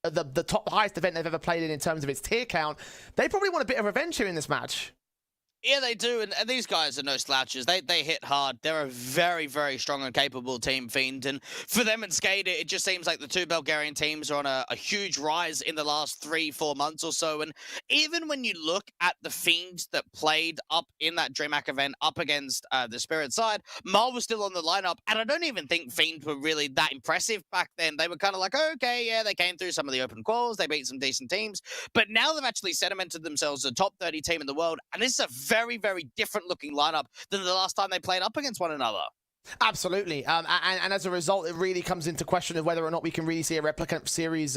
the top highest event they've ever played in terms of its tier count. They probably want a bit of revenge here in this match. Yeah, they do, and these guys are no slouches. They hit hard. They're a very, very strong and capable team, Fiend, and for them and Skate, it just seems like the two Bulgarian teams are on a huge rise in the last 3-4 months or so, and even when you look at the Fiend that played up in that DreamHack event up against the Spirit side, Mal was still on the lineup, and I don't even think Fiend were really that impressive back then. They were kind of like, okay, yeah, they came through some of the open quals, they beat some decent teams, but now they've actually sedimented themselves as a top 30 team in the world, and this is a very, very different looking lineup than the last time they played up against one another. Absolutely, and as a result, it really comes into question of whether or not we can really see a replicant series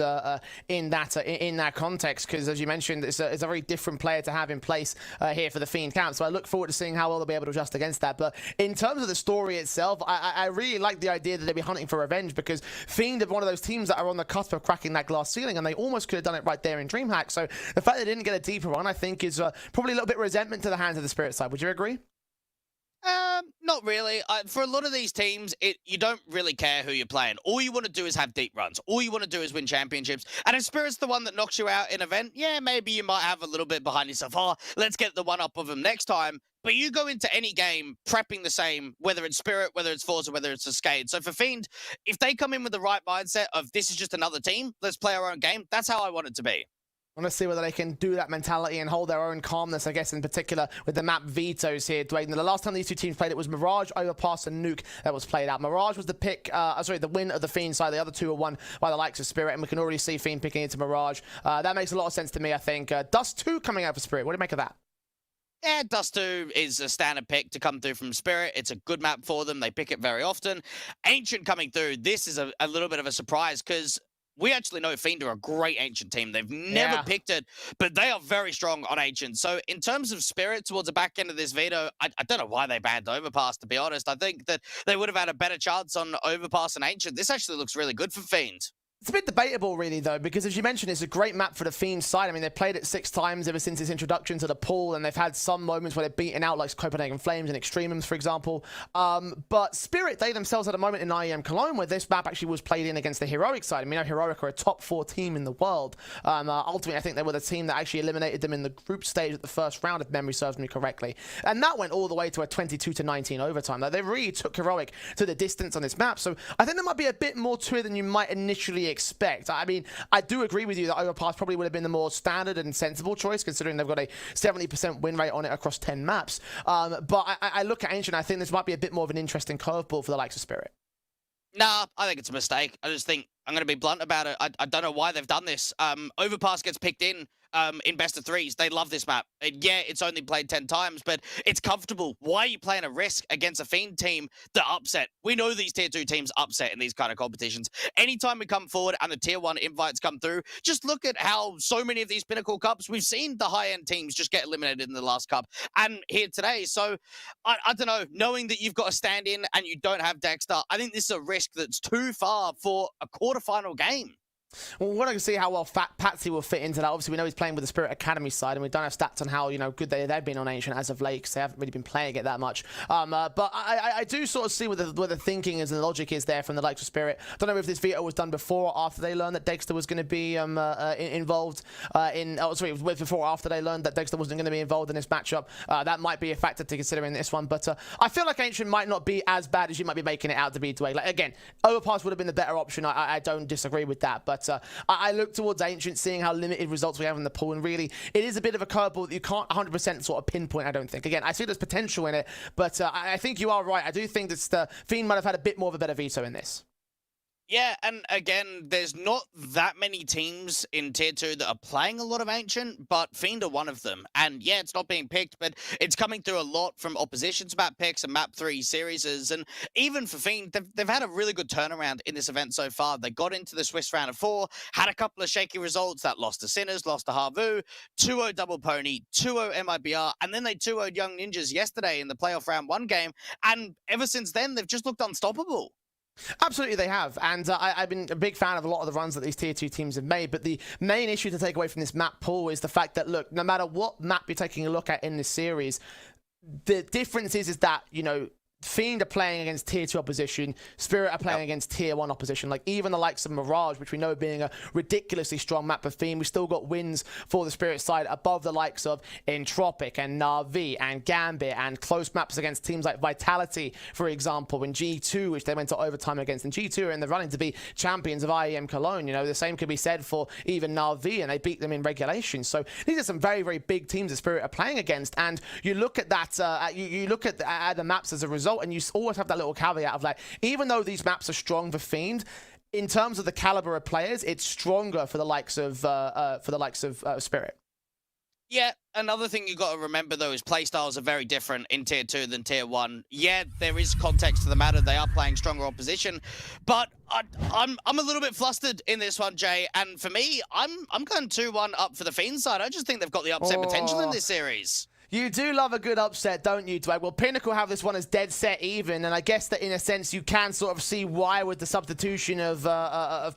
in that context. Because as you mentioned, it's a very different player to have in place here for the Fiend camp. So I look forward to seeing how well they'll be able to adjust against that. But in terms of the story itself, I really like the idea that they'll be hunting for revenge, because Fiend are one of those teams that are on the cusp of cracking that glass ceiling, and they almost could have done it right there in DreamHack. So the fact they didn't get a deeper run, I think, is probably a little bit of resentment to the hands of the Spirit side. Would you agree? Not really. For a lot of these teams, you don't really care who you're playing. All you want to do is have deep runs. All you want to do is win championships. And if Spirit's the one that knocks you out in an event, yeah, maybe you might have a little bit behind yourself. Oh, let's get the one up of them next time. But you go into any game prepping the same, whether it's Spirit, whether it's Forza, whether it's a Skade. So for Fiend, if they come in with the right mindset of this is just another team, let's play our own game, that's how I want it to be. I want to see whether they can do that mentality and hold their own calmness, I guess, in particular with the map vetoes here, Dwayne. The last time these two teams played, it was Mirage, Overpass, and Nuke that was played out. Mirage was the pick, the win of the Fiend side. The other two were won by the likes of Spirit, and we can already see Fiend picking into Mirage. That makes a lot of sense to me, I think. Dust 2 coming out for Spirit. What do you make of that? Yeah, Dust 2 is a standard pick to come through from Spirit. It's a good map for them. They pick it very often. Ancient coming through, this is a little bit of a surprise, because we actually know Fiend are a great Ancient team. They've never picked it, but they are very strong on Ancient. So in terms of Spirit towards the back end of this veto, I don't know why they banned Overpass, to be honest. I think that they would have had a better chance on Overpass and Ancient. This actually looks really good for Fiend. It's a bit debatable, really, though, because as you mentioned, it's a great map for the Fiend side. I mean, they've played it 6 times ever since its introduction to the pool, and they've had some moments where they've beaten out, like Copenhagen Flames and Extremums, for example. But Spirit, they themselves had a moment in IEM Cologne where this map actually was played in against the Heroic side. I mean, Heroic are a top 4 team in the world. Ultimately, I think they were the team that actually eliminated them in the group stage at the first round, if memory serves me correctly. And that went all the way to a 22-19 overtime. Like, they really took Heroic to the distance on this map. So I think there might be a bit more to it than you might initially expect. I mean, I do agree with you that Overpass probably would have been the more standard and sensible choice, considering they've got a 70% win rate on it across 10 maps. But I look at Ancient, I think this might be a bit more of an interesting curveball for the likes of Spirit. Nah, I think it's a mistake. I just think, I'm going to be blunt about it, I don't know why they've done this. Overpass gets picked in best of threes. They love this map. Yeah, it's only played 10 times, but it's comfortable. Why are you playing a risk against a Fiend team that upset? We know these tier 2 teams upset in these kind of competitions. Anytime we come forward and the tier 1 invites come through, just look at how so many of these Pinnacle Cups, we've seen the high-end teams just get eliminated in the last cup and here today. So, I don't know, knowing that you've got to stand in and you don't have Dexter, I think this is a risk that's too far for a quarterfinal game. Well, we're going to see how well Patsy will fit into that. Obviously, we know he's playing with the Spirit Academy side, and we don't have stats on how good they've been on Ancient as of late, because they haven't really been playing it that much. But I do sort of see where the thinking is and the logic is there from the likes of Spirit. I don't know if this veto was done before or after they learned that Dexter was going to be involved before or after they learned that Dexter wasn't going to be involved in this matchup. That might be a factor to consider in this one. But I feel like Ancient might not be as bad as you might be making it out to be, Dwayne. Like, again, Overpass would have been the better option. I don't disagree with that. But I look towards Ancient, seeing how limited results we have in the pool, and really, it is a bit of a curveball that you can't 100% sort of pinpoint, I don't think. Again, I see there's potential in it, but I think you are right. I do think that Fiend might have had a bit more of a better veto in this. Yeah, and again, there's not that many teams in Tier 2 that are playing a lot of Ancient, but Fiend are one of them. And yeah, it's not being picked, but it's coming through a lot from opposition's map picks and map 3 series. And even for Fiend, they've had a really good turnaround in this event so far. They got into the Swiss round of 4, had a couple of shaky results, that lost to Sinners, lost to Harvu, 2-0 Double Pony, 2-0 MIBR, and then they 2-0'd Young Ninjas yesterday in the playoff round 1 game. And ever since then, they've just looked unstoppable. Absolutely, they have, and I've been a big fan of a lot of the runs that these tier 2 teams have made, but the main issue to take away from this map pool is the fact that, look, no matter what map you're taking a look at in this series, the difference is that, Fiend are playing against tier 2 opposition. Spirit are playing against tier 1 opposition. Like, even the likes of Mirage, which we know being a ridiculously strong map for Fiend, we still got wins for the Spirit side above the likes of Entropic and Na'Vi and Gambit, and close maps against teams like Vitality, for example, in G2, which they went to overtime against. And G2 are in the running to be champions of IEM Cologne. You know, the same could be said for even Na'Vi, and they beat them in regulation. So these are some very, very big teams that Spirit are playing against. And you look at that, you look at the maps as a result, and you always have that little caveat of, like, even though these maps are strong for Fiend, in terms of the caliber of players, it's stronger for the likes of Spirit. Yeah, another thing you got to remember, though, is playstyles are very different in Tier 2 than Tier 1. Yeah, there is context to the matter. They are playing stronger opposition. But I'm a little bit flustered in this one, Jay. And for me, I'm going 2-1 up for the Fiend side. I just think they've got the upset potential in this series. You do love a good upset, don't you, Dwight? Well, Pinnacle have this one as dead set even, and I guess that in a sense you can sort of see why with the substitution of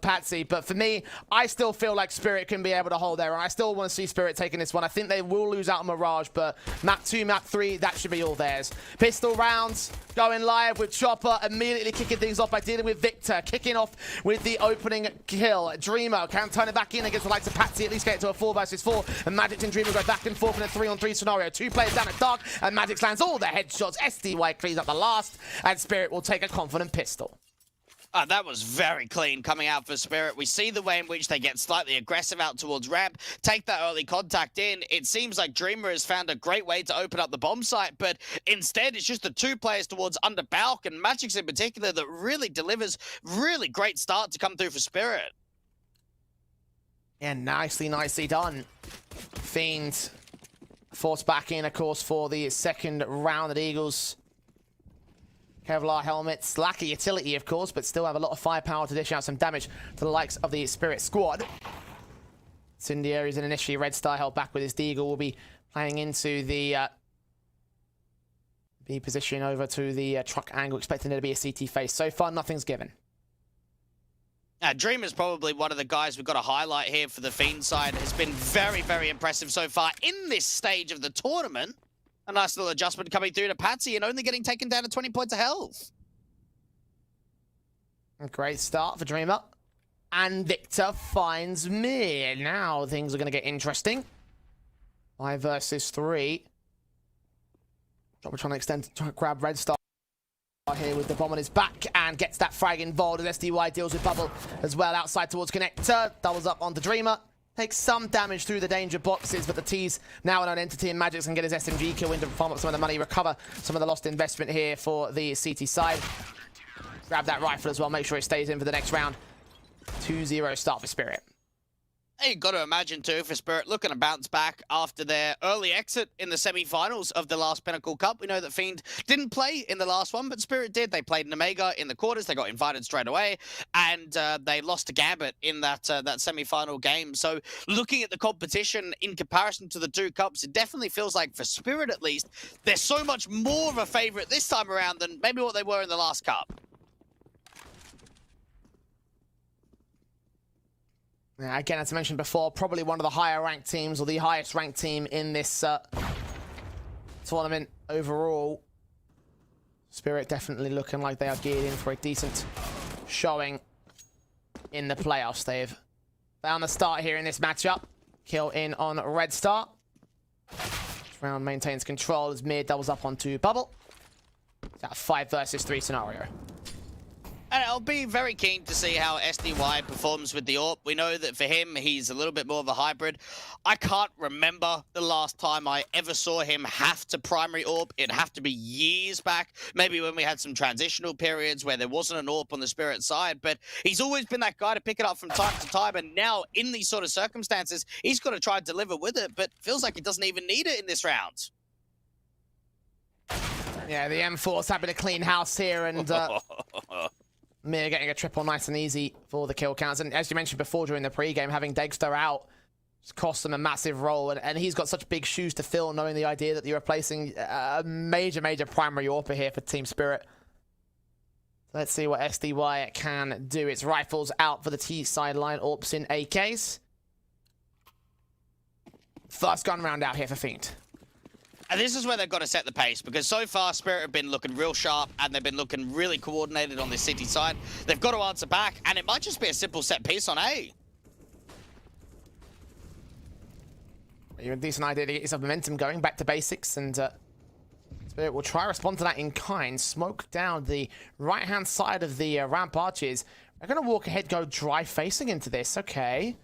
Patsy. But for me, I still feel like Spirit can be able to hold there, and I still want to see Spirit taking this one. I think they will lose out on Mirage, but map 2, map 3, that should be all theirs. Pistol rounds going live with Chopper, immediately kicking things off by dealing with Victor, kicking off with the opening kill. Dreamer can turn it back in against the likes of Patsy, at least get it to a 4 versus 4, and Magic and Dreamer go back and forth in a 3-on-3 scenario. 2 players down at dark, and Magic lands all the headshots. SDY cleans up the last, and Spirit will take a confident pistol. That was very clean coming out for Spirit. We see the way in which they get slightly aggressive out towards ramp, take that early contact in. It seems like Dreamer has found a great way to open up the bomb site, but instead it's just the 2 players towards under Balk, and Magic's in particular, that really delivers really great start to come through for Spirit. Yeah, nicely done. Fiend forced back in, of course, for the second round at Eagles. Kevlar helmets, lack of utility, of course, but still have a lot of firepower to dish out some damage to the likes of the Spirit squad. Incendiary is initially Red Star held back with his Deagle. Will be playing into the B position over to the truck angle, expecting there to be a CT face. So far, nothing's given. Dreamer's probably one of the guys we've got to highlight here for the Fiend side. Has been very, very impressive so far in this stage of the tournament. A nice little adjustment coming through to Patsy and only getting taken down to 20 points of health. A great start for Dreamer. And Victor finds me. Now things are going to get interesting. 5 versus 3. We're trying to grab Red Star here with the bomb on his back and gets that frag involved as SDY deals with Bubble as well outside towards Connector. Doubles up onto Dreamer. Takes some damage through the danger boxes, but the T's now an entity, and Magix can get his SMG kill in to farm up some of the money, recover some of the lost investment here for the CT side. Grab that rifle as well, make sure it stays in for the next round. 2-0 start for Spirit. Hey, you've got to imagine, too, for Spirit looking to bounce back after their early exit in the semi-finals of the last Pinnacle Cup. We know that Fiend didn't play in the last one, but Spirit did. They played in Omega in the quarters. They got invited straight away, and they lost to Gambit in that semi-final game. So looking at the competition in comparison to the 2 cups, it definitely feels like, for Spirit at least, they're so much more of a favorite this time around than maybe what they were in the last cup. Yeah, again, as I mentioned before, probably one of the higher ranked teams, or the highest ranked team in this tournament overall. Spirit definitely looking like they are geared in for a decent showing in the playoffs. They've found the start here in this matchup. Kill in on Red Star. Round maintains control as Mid doubles up onto Bubble. It's that 5 versus 3 scenario. And I'll be very keen to see how SDY performs with the AWP. We know that for him, he's a little bit more of a hybrid. I can't remember the last time I ever saw him have to primary AWP. It'd have to be years back, maybe when we had some transitional periods where there wasn't an AWP on the Spirit side. But he's always been that guy to pick it up from time to time. And now, in these sort of circumstances, he's got to try and deliver with it, but feels like he doesn't even need it in this round. Yeah, the M4's having a clean house here, and Mir getting a triple nice and easy for the kill counts. And as you mentioned before during the pre-game, having Degster out just cost them a massive role. And he's got such big shoes to fill, knowing the idea that you're replacing a major primary AWPer here for Team Spirit. Let's see what SDY can do. It's rifles out for the T sideline, AWPs in AKs. First gun round out here for Fiend. And this is where they've got to set the pace, because so far Spirit have been looking real sharp and they've been looking really coordinated on this City side. They've got to answer back, and it might just be a simple set piece on A. You have a decent idea to get some momentum going, back to basics, and Spirit will try to respond to that in kind. Smoke down the right-hand side of the ramp arches. They're going to walk ahead, go dry facing into this. Okay.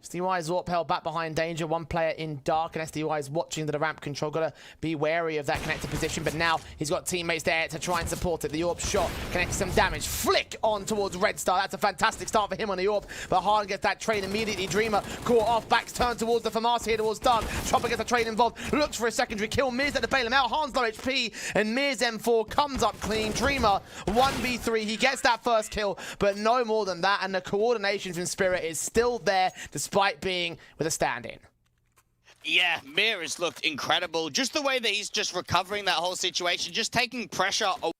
SDY Zorp held back behind danger. One player in dark, and SDY is watching the ramp control. Got to be wary of that connected position, but now he's got teammates there to try and support it. The Orb shot connects some damage. Flick on towards Red Star. That's a fantastic start for him on the Orb, but Hard gets that trade immediately. Dreamer caught off, backs turned towards the FAMAS here towards Dark. Chopper gets the trade involved, looks for a secondary kill. Miz at the bail him out. Han's low HP, and Miz M4 comes up clean. Dreamer 1v3. He gets that first kill, but no more than that, and the coordination from Spirit is still there despite being with a stand-in. Yeah, Mir has looked incredible. Just the way that he's just recovering that whole situation, just taking pressure away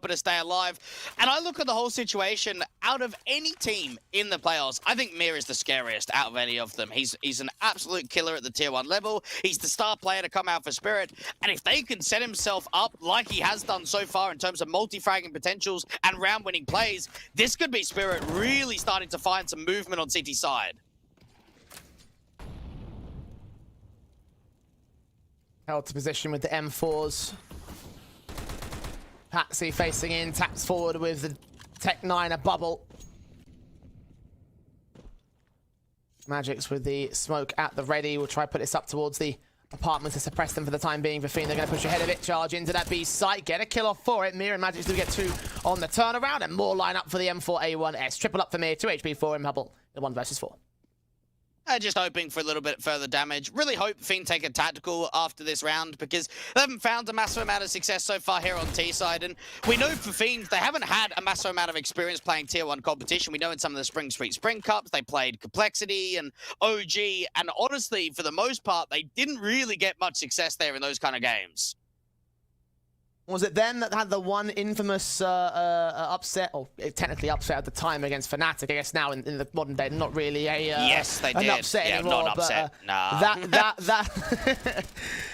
to stay alive. And I look at the whole situation, out of any team in the playoffs, I think Mir is the scariest out of any of them. He's an absolute killer at the tier 1 level. He's the star player to come out for Spirit. And if they can set himself up like he has done so far in terms of multi-fragging potentials and round-winning plays, this could be Spirit really starting to find some movement on City side. Held to position with the M4s. Patsy facing in, taps forward with the Tech 9, a bubble. Magic's with the smoke at the ready. We'll try to put this up towards the apartments to suppress them for the time being. For Fiend, they're going to push ahead of it, charge into that B site, get a kill off for it. Mir and Magic's do get 2 on the turnaround, and more line up for the M4A1S. Triple up for Mir, 2 HP for him, Hubble, the 1 versus 4. Just hoping for a little bit further damage. Really hope Fiend take a tactical after this round, because they haven't found a massive amount of success so far here on T side. And we know for Fiend, they haven't had a massive amount of experience playing tier 1 competition. We know in some of the Spring Cups, they played Complexity and OG. And honestly, for the most part, they didn't really get much success there in those kind of games. Was it them that had the one infamous upset, or technically upset at the time against Fnatic? I guess now in the modern day, not really a yes, they an did. upset anymore. Not an upset. But, Nah.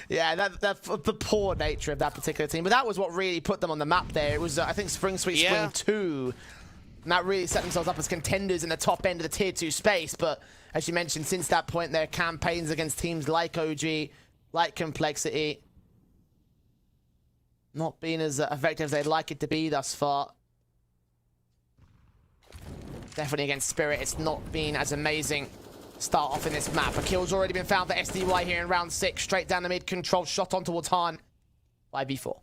Yeah, the poor nature of that particular team. But that was what really put them on the map there. It was I think Spring 2, and that really set themselves up as contenders in the top end of the tier 2 space. But as you mentioned, since that point, their campaigns against teams like OG, like Complexity, not being as effective as they'd like it to be thus far. Definitely against Spirit, it's not been as amazing start off in this map. A kill's already been found for SDY here in round 6. Straight down the mid, control shot on towards Han. 5v4.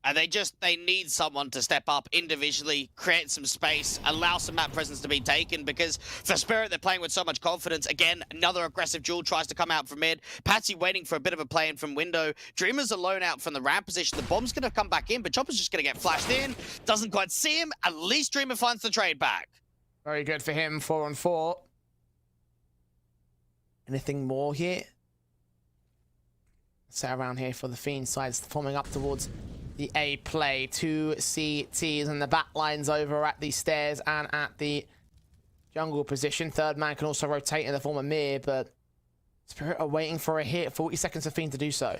And they need someone to step up individually, create some space, allow some map presence to be taken, because for Spirit, they're playing with so much confidence. Again, another aggressive duel tries to come out from mid. Patsy waiting for a bit of a play in from window. Dreamer's alone out from the ramp position. The bomb's going to come back in, but Chopper's just going to get flashed in. Doesn't quite see him. At least Dreamer finds the trade back. Very good for him, 4 on 4. Anything more here? Set around here for the Fiend sides, forming up towards the A play. 2 CTs and the back lines over at the stairs and at the jungle position. Third man can also rotate in the form of Mir, but Spirit are waiting for a hit. 40 seconds for Fiend to do so.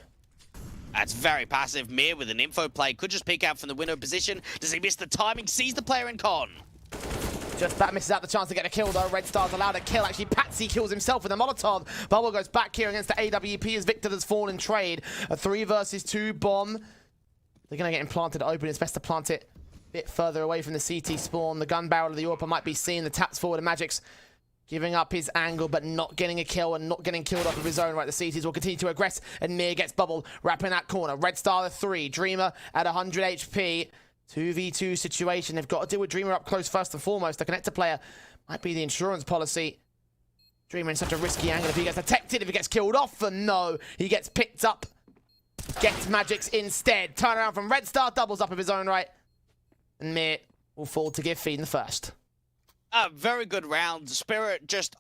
That's very passive. Mir with an info play. Could just peek out from the window position. Does he miss the timing? Sees the player in con. Just that misses out the chance to get a kill though. Red Star's allowed a kill. Actually, Patsy kills himself with a Molotov. Bubble goes back here against the AWP as Victor has fallen in trade. A 3 versus 2 bomb. They're going to get implanted open. It's best to plant it a bit further away from the CT spawn. The gun barrel of the AWP might be seen. The taps forward and Magic's giving up his angle, but not getting a kill and not getting killed off of his own right. The CTs will continue to aggress, and Mir gets bubbled, wrapping that corner. Red Star the 3. Dreamer at 100 HP. 2v2 situation. They've got to deal with Dreamer up close first and foremost. The connector player might be the insurance policy. Dreamer in such a risky angle. If he gets detected, if he gets killed off, and no, he gets picked up. Gets Magic's instead. Turn around from Red Star, doubles up of his own right. And Mir will fall to give Fiend the first. A very good round. Spirit just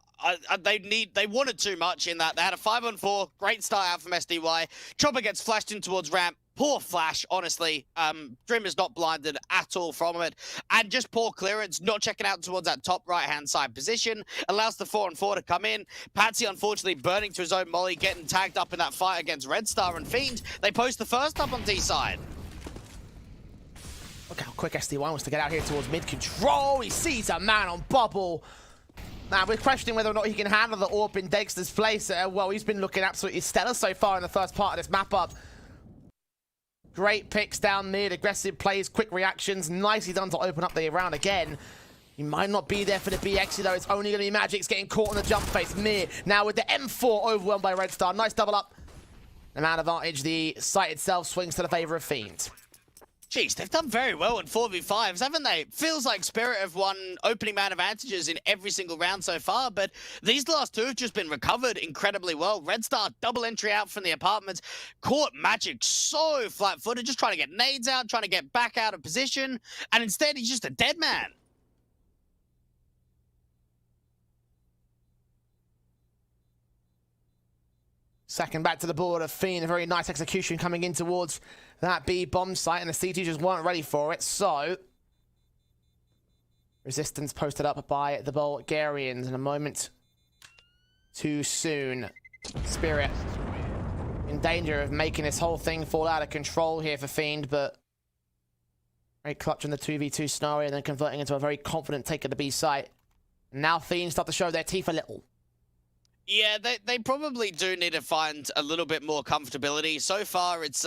They wanted too much in that. They had a 5-on-4, great start out from SDY. Chopper gets flashed in towards ramp. Poor flash, honestly. Dream is not blinded at all from it. And just poor clearance, not checking out towards that top right-hand side position. Allows the 4-on-4 to come in. Patsy, unfortunately, burning to his own molly, getting tagged up in that fight against Red Star and Fiend. They post the first up on D side. Look how quick SDY wants to get out here towards mid-control. He sees a man on bubble. Now, we're questioning whether or not he can handle the AWP in Dexter's place. Well, he's been looking absolutely stellar so far in the first part of this map-up. Great picks down mid, aggressive plays, quick reactions. Nicely done to open up the round again. He might not be there for the BX, though. It's only going to be Magic's getting caught on the jump face. Mir now with the M4 overwhelmed by Red Star. Nice double up. And man advantage, the site itself swings to the favor of Fiend. Jeez, they've done very well in 4v5s, haven't they? Feels like Spirit have won opening man advantages in every single round so far, but these last two have just been recovered incredibly well. Red Star double entry out from the apartments, caught Magic so flat-footed, just trying to get nades out, trying to get back out of position, and instead he's just a dead man. Second back to the board of Fiend, a very nice execution coming in towards that B bomb site, and the CT just weren't ready for it, so resistance posted up by the Bulgarians in a moment too soon. Spirit in danger of making this whole thing fall out of control here for Fiend, but very clutch in the 2v2 scenario and then converting into a very confident take of the B site. Now Fiend start to show their teeth a little. Yeah, they probably do need to find a little bit more comfortability. So far, it's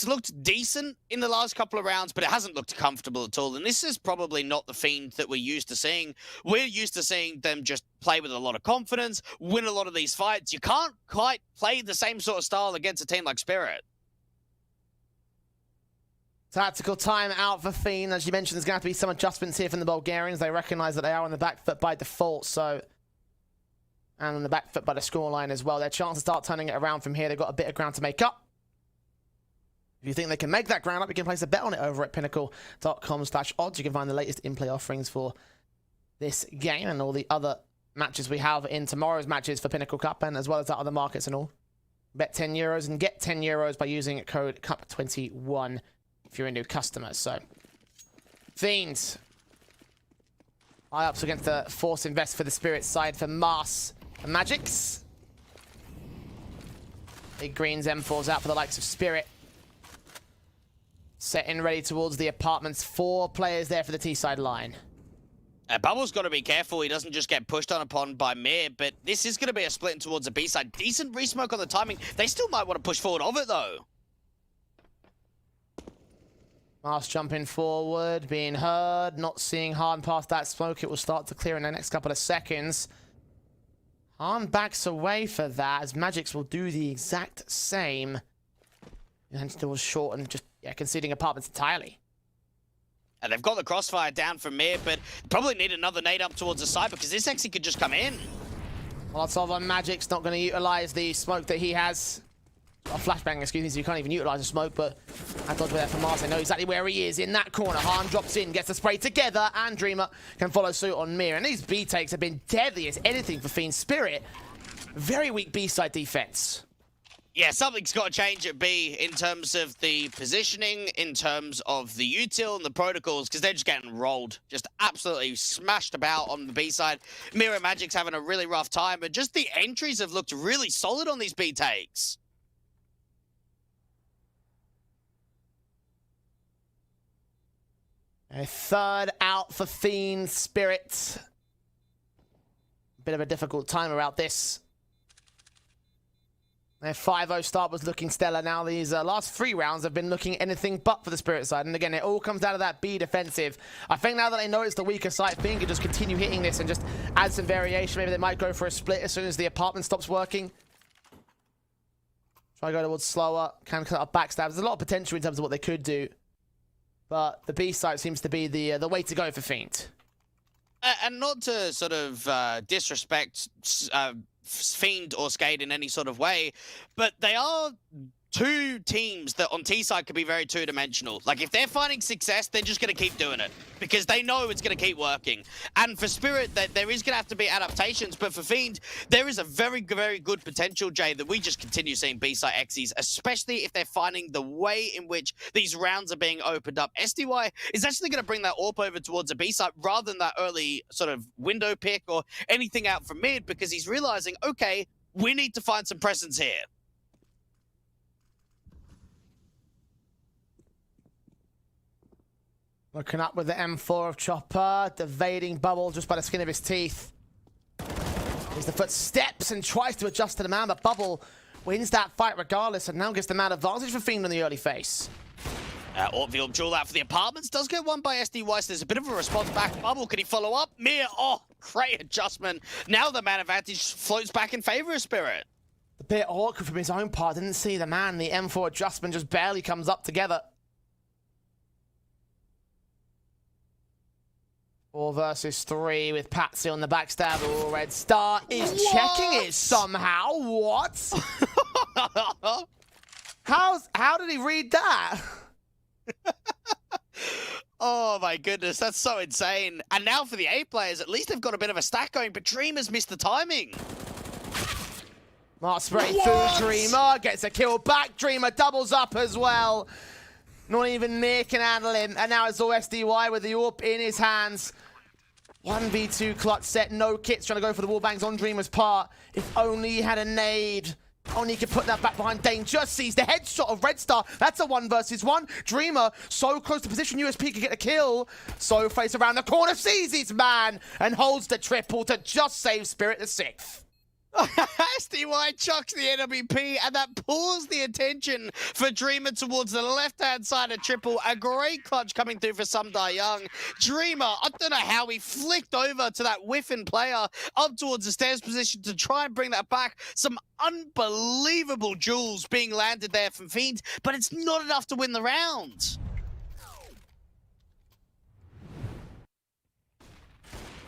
looked decent in the last couple of rounds, but it hasn't looked comfortable at all. And this is probably not the Fiend that we're used to seeing. We're used to seeing them just play with a lot of confidence, win a lot of these fights. You can't quite play the same sort of style against a team like Spirit. Tactical time out for Fiend. As you mentioned, there's going to have to be some adjustments here from the Bulgarians. They recognize that they are on the back foot by default, so... and on the back foot by the scoreline as well. Their chance to start turning it around from here. They've got a bit of ground to make up. If you think they can make that ground up, you can place a bet on it over at pinnacle.com/odds. You can find the latest in-play offerings for this game and all the other matches we have in tomorrow's matches for Pinnacle Cup, and as well as the other markets and all. Bet €10 and get €10 by using code CUP21 if you're a new customer. So, Fiends. High ups against the Force Invest for the Spirit side for Mars and Magics. Big Green's M4's out for the likes of Spirit. Setting ready towards the apartments. 4 players there for the T-side line. Bubble's got to be careful he doesn't just get pushed on upon by Mir, but this is going to be a split towards the B side. Decent resmoke on the timing. They still might want to push forward of it, though. Mars jumping forward, being heard, not seeing Harn past that smoke. It will start to clear in the next couple of seconds. Harn backs away for that, as Magics will do the exact same. And still short and just conceding apartments entirely. And they've got the crossfire down from Mir, but probably need another nade up towards the side because this actually could just come in. Molotov on Magic's not going to utilize the smoke that he has. A flashbang, excuse me, so you can't even utilize the smoke, but I thought there for Mars. They know exactly where he is in that corner. Harn drops in, gets the spray together, and Dreamer can follow suit on Mir. And these B takes have been deadly as anything for Fiend. Spirit, very weak B-side defense. Yeah, something's got to change at B in terms of the positioning, in terms of the util and the protocols, because they're just getting rolled. Just absolutely smashed about on the B side. Mir and Magic's having a really rough time, but just the entries have looked really solid on these B takes. A third out for Fiend. Spirit. Bit of a difficult timer out this. Their 5-0 start was looking stellar. Now these last 3 rounds have been looking anything but for the Spirit side. And again, it all comes down to that B defensive. I think now that they know it's the weaker side, Fiend can just continue hitting this and just add some variation. Maybe they might go for a split as soon as the apartment stops working. Try to go towards slower. Can cut up backstabs. There's a lot of potential in terms of what they could do. But the B side seems to be the way to go for Fiend. And not to sort of disrespect Fiend or Skate in any sort of way, but they are two teams that on T side could be very two-dimensional. Like, if they're finding success, they're just going to keep doing it because they know it's going to keep working. And for Spirit, there is going to have to be adaptations, but for Fiend, there is a very, very good potential, Jay, that we just continue seeing B-side Xyz, especially if they're finding the way in which these rounds are being opened up. SDY is actually going to bring that AWP over towards a B-side rather than that early sort of window pick or anything out from mid because he's realizing, okay, we need to find some presence here. Looking up with the M4 of Chopper, evading Bubble just by the skin of his teeth. He's the footsteps and tries to adjust to the man, but Bubble wins that fight regardless and now gets the man advantage for Fiend in the early phase. AWP duel out for the apartments does get won by SDY, so there's a bit of a response back. Bubble, can he follow up? Mir, oh, great adjustment. Now the man advantage floats back in favor of Spirit. A bit awkward from his own part, didn't see the man. The M4 adjustment just barely comes up together. 4 versus 3 with Patsy on the backstab. Oh, Red Star is checking it somehow. What? How did he read that? Oh my goodness, that's so insane. And now for the A players, at least they've got a bit of a stack going, but Dreamer's missed the timing. Mark spray through Dreamer, gets a kill back. Dreamer doubles up as well. Not even Mir can handle him. And now it's all SDY with the AWP in his hands. 1v2 clutch set, no kits, trying to go for the wallbangs on Dreamer's part. If only he had a nade. Only he could put that back behind. Dane just sees the headshot of Red Star. That's a 1 versus 1. Dreamer so close to position. USP could get a kill. So face around the corner, sees his man, and holds the triple to just save Spirit the 6th. SDY chucks the NWP, and that pulls the attention for Dreamer towards the left-hand side of triple. A great clutch coming through for Sumdar Young. Dreamer, I don't know how he flicked over to that whiffing player up towards the stairs position to try and bring that back. Some unbelievable jewels being landed there from Fiend, but it's not enough to win the round.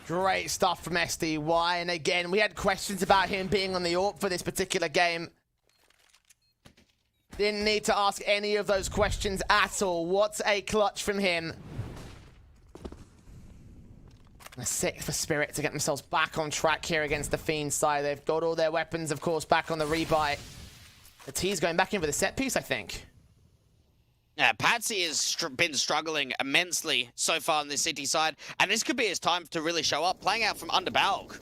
Great stuff from SDY, and again, we had questions about him being on the AWP for this particular game. Didn't need to ask any of those questions at all. What a clutch from him. A 6th for Spirit to get themselves back on track here against the Fiend side. They've got all their weapons, of course, back on the rebuy. The T's going back in for the set piece, I think. Yeah, Patsy has been struggling immensely so far on the City side, and this could be his time to really show up, playing out from under Balg.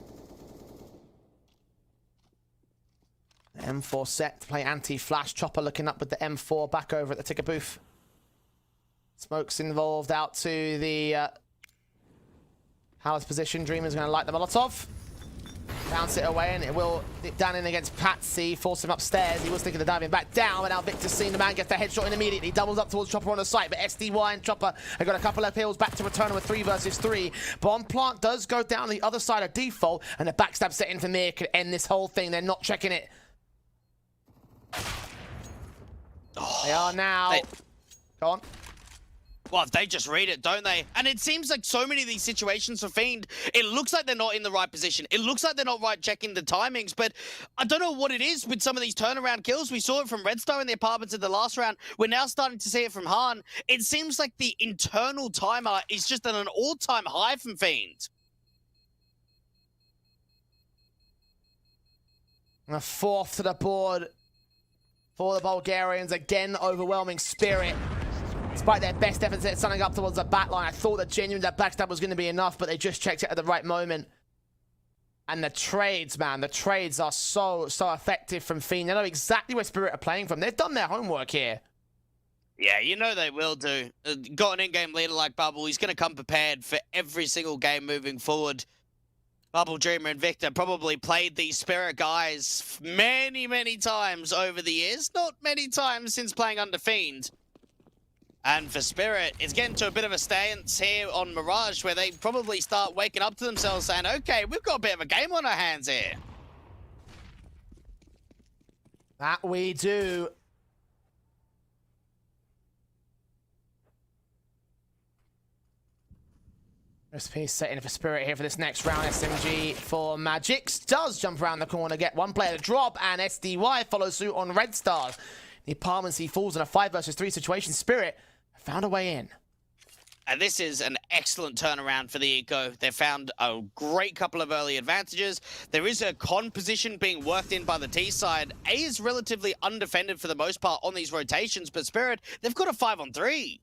M4 set to play anti-flash. Chopper looking up with the M4 back over at the ticker booth. Smoke's involved out to the Howard's position. Dreamer's going to light the Molotov. Bounce it away, and it will dip down in against Patsy, force him upstairs. He was thinking of diving back down, but now Victor's seen the man, gets the headshot in immediately. Doubles up towards Chopper on the site, but SDY and Chopper have got a couple of kills back to return with 3 versus 3. Bomb plant does go down the other side of default, and the backstab set in for Mir could end this whole thing. They're not checking it. They are now. Go on. Well, they just read it, don't they? And it seems like so many of these situations for Fiend, it looks like they're not in the right position. It looks like they're not right checking the timings, but I don't know what it is with some of these turnaround kills. We saw it from Red Star in the apartments in the last round. We're now starting to see it from Han. It seems like the internal timer is just at an all-time high from Fiend. A 4th to the board for the Bulgarians. Again, overwhelming Spirit. Despite their best efforts at sunning up towards the back line, I thought that genuinely that backstab was going to be enough, but they just checked it at the right moment. And the trades, man, the trades are so effective from Fiend. They know exactly where Spirit are playing from. They've done their homework here. Yeah, you know they will do. Got an in-game leader like Bubble. He's going to come prepared for every single game moving forward. Bubble, Dreamer, and Victor probably played these Spirit guys many, many times over the years. Not many times since playing under Fiend. And for Spirit, it's getting to a bit of a stance here on Mirage where they probably start waking up to themselves saying, okay, we've got a bit of a game on our hands here. That we do. SP setting for Spirit here for this next round. SMG for Magix does jump around the corner, get one player to drop, and SDY follows suit on Red Star. The apartments, he falls in a 5 versus 3 situation. Spirit found a way in. And this is an excellent turnaround for the Eco. They found a great couple of early advantages. There is a con position being worked in by the T side. A is relatively undefended for the most part on these rotations, but Spirit, they've got a 5-on-3.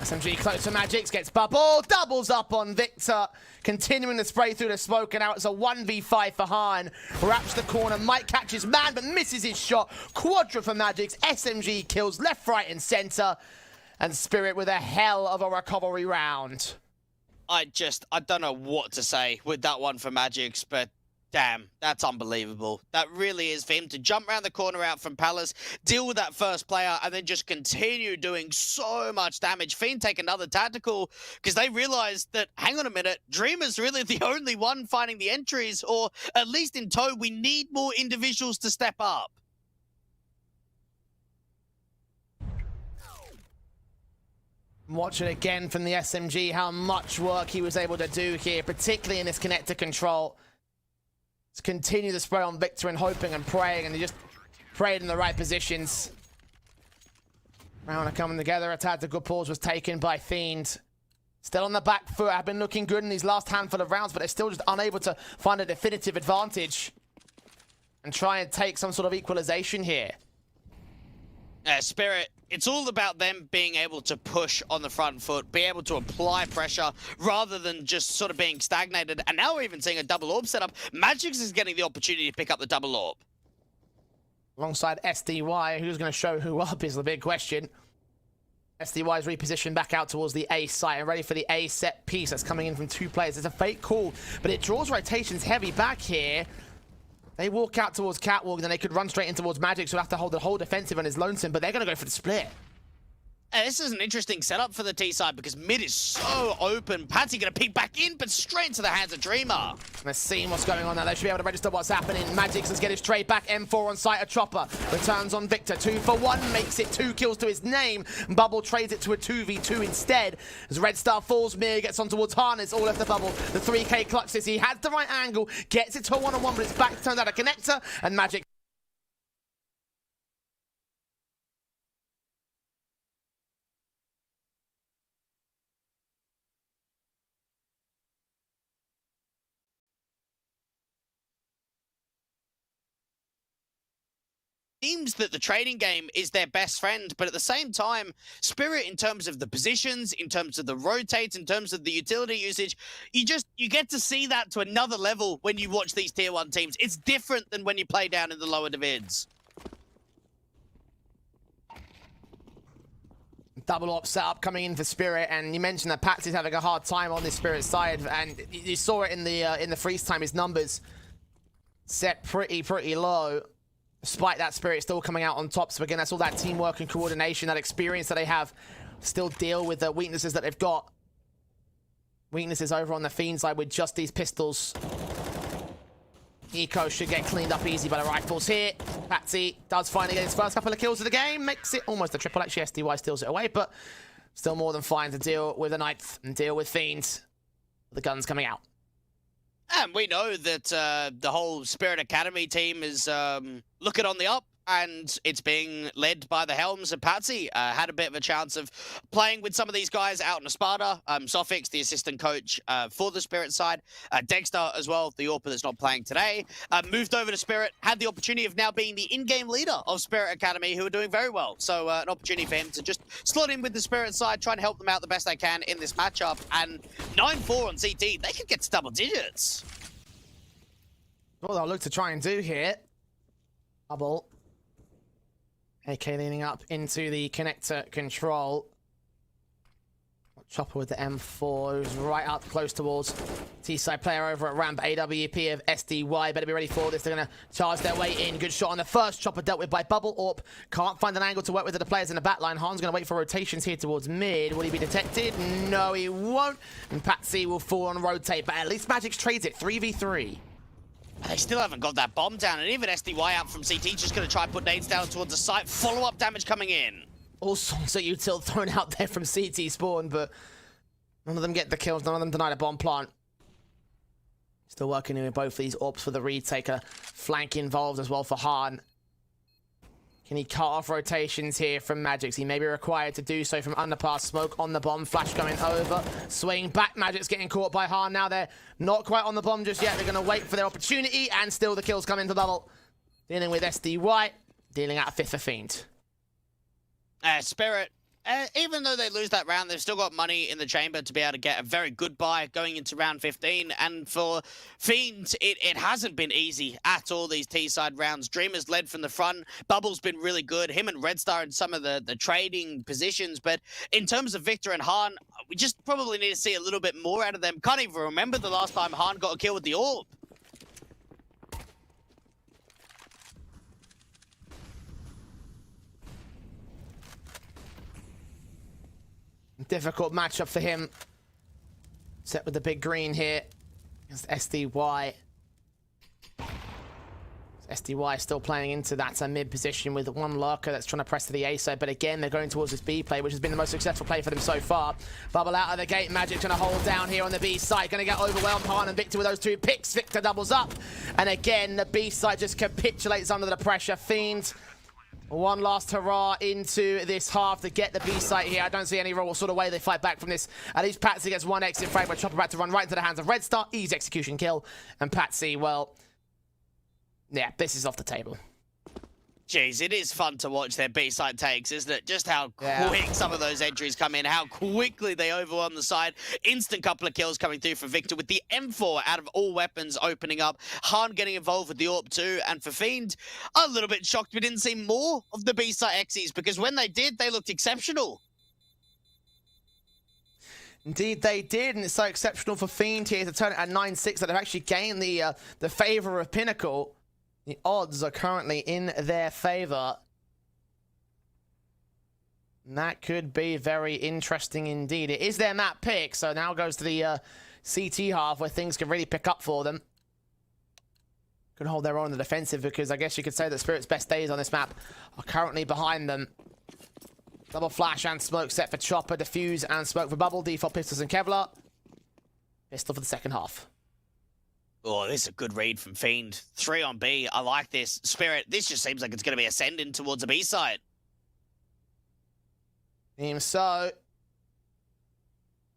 SMG close to Magix, gets bubble, doubles up on Victor, continuing to spray through the smoke, and now it's a 1v5 for Han. Wraps the corner, might catch his man, but misses his shot. Quadra for Magix, SMG kills left, right, and center. And Spirit with a hell of a recovery round. I don't know what to say with that one for Magix, but damn, that's unbelievable. That really is for him to jump around the corner out from Palace, deal with that first player, and then just continue doing so much damage. Fiend take another tactical because they realized that, hang on a minute, Dreamer's really the only one finding the entries, or at least in tow, we need more individuals to step up. Watch it again from the SMG, how much work he was able to do here, particularly in this connector control. Let's continue the spray on Victor and hoping and praying, and he just prayed in the right positions. Round are coming together. A tactical pause was taken by Fiend. Still on the back foot, have been looking good in these last handful of rounds, but they're still just unable to find a definitive advantage and try and take some sort of equalization here. Spirit, it's all about them being able to push on the front foot, be able to apply pressure rather than just sort of being stagnated. And now we're even seeing a double orb setup. Magix is getting the opportunity to pick up the double orb. Alongside SDY, who's going to show who up is the big question. SDY is repositioned back out towards the A site and ready for the A set piece that's coming in from 2 players. It's a fake call, but it draws rotations heavy back here. They walk out towards Catwalk, then they could run straight in towards Magix, who'll have to hold the whole defensive on his lonesome, but they're going to go for the split. And this is an interesting setup for the T side because mid is so open. Patsy going to peek back in, but straight into the hands of Dreamer. Let's see what's going on now. They should be able to register what's happening. Magix is getting straight back. M4 on site. A chopper returns on Victor. 2 for 1 makes it 2 kills to his name. Bubble trades it to a 2v2 instead. As Red Star falls, Mir gets on towards Han. It's all left the bubble. The 3K clutches. He has the right angle. Gets it to a 1-on-1, but it's back. Turns out a connector. And Magix. Seems that the trading game is their best friend, but at the same time, Spirit, in terms of the positions, in terms of the rotates, in terms of the utility usage, you get to see that to another level when you watch these tier 1 teams. It's different than when you play down in the lower divids. Double op setup coming in for Spirit, and you mentioned that Patsy's having a hard time on this Spirit side, and you saw it in the freeze time. His numbers set pretty low. Despite that, Spirit still coming out on top. So again, that's all that teamwork and coordination, that experience that they have. Still deal with the weaknesses that they've got. Weaknesses over on the Fiend side with just these pistols. Eco should get cleaned up easy by the rifles here. Patsy does finally get his first couple of kills of the game. Makes it almost a triple. Actually, SDY steals it away, but still more than fine to deal with a Ninth and deal with Fiend. The guns coming out. And we know that the whole Spirit Academy team is looking on the up, and it's being led by the helms of Patsy. Had a bit of a chance of playing with some of these guys out in Esparta. Sofix, the assistant coach for the Spirit side. Dexter as well, the AWPer that's not playing today. Moved over to Spirit, had the opportunity of now being the in-game leader of Spirit Academy, who are doing very well. So an opportunity for him to just slot in with the Spirit side, try and help them out the best they can in this matchup. And 9-4 on CT, they could get to double digits. What they'll look to try and do here. Bubble. AK leaning up into the connector control. Chopper with the M4, who's right up close towards T-side player over at ramp. AWP of SDY. Better be ready for this. They're going to charge their way in. Good shot on the first chopper, dealt with by Bubble. AWP can't find an angle to work with the players in the back line. Han's going to wait for rotations here towards mid. Will he be detected? No, he won't. And Patsy will fall on rotate, but at least Magix trades it 3v3. They still haven't got that bomb down, and even SDY out from CT just going to try and put nades down towards the site. Follow-up damage coming in. All sorts of util thrown out there from CT spawn, but none of them get the kills. None of them deny the bomb plant. Still working in with both these AWPs for the retake. A flank involved as well for Han. Can he cut off rotations here from Magix? He may be required to do so from underpass. Smoke on the bomb. Flash going over. Swing back. Magix getting caught by Han. Now they're not quite on the bomb just yet. They're going to wait for their opportunity, and still the kills come into bubble. Dealing with SDY. Dealing out a fifth for Fiend. Spirit, even though they lose that round, they've still got money in the chamber to be able to get a very good buy going into round 15. And for Fiend, it hasn't been easy at all, these T-side rounds. Dreamer's led from the front. Bubble's been really good. Him and Red Star in some of the trading positions. But in terms of Victor and Han, we just probably need to see a little bit more out of them. Can't even remember the last time Han got a kill with the orb. Difficult matchup for him. Set with the big green here against SDY. SDY still playing into that mid position with one lurker that's trying to press to the A side, but again they're going towards this B play, which has been the most successful play for them so far. Bubble out of the gate. Magic trying to hold down here on the B side, going to get overwhelmed. Han and Victor with those two picks. Victor doubles up, and again the B side just capitulates under the pressure. Fiend, one last hurrah into this half to get the B site here. I don't see any sort of way they fight back from this. At least Patsy gets one exit frag, but Chopper about to run right into the hands of Red Star. Easy execution kill. And Patsy, well, yeah, this is off the table. Jeez, it is fun to watch their B-side takes, isn't it? Just how quick some of those entries come in, how quickly they overwhelm the side. Instant couple of kills coming through for Victor with the M4 out of all weapons opening up. Han getting involved with the AWP too. And for Fiend, a little bit shocked we didn't see more of the B-side Xyz, because when they did, they looked exceptional. Indeed, they did, and it's so exceptional for Fiend here to turn it at 9-6 that they've actually gained the favor of Pinnacle. The odds are currently in their favor. And that could be very interesting indeed. It is their map pick, so now goes to the CT half where things can really pick up for them. Could hold their own in the defensive, because I guess you could say that Spirit's best days on this map are currently behind them. Double flash and smoke set for Chopper, defuse and smoke for Bubble, default pistols and Kevlar. Pistol for the second half. Oh, this is a good read from Fiend. 3 on B. I like this. Spirit, this just seems like it's going to be ascending towards a B side. Seems so.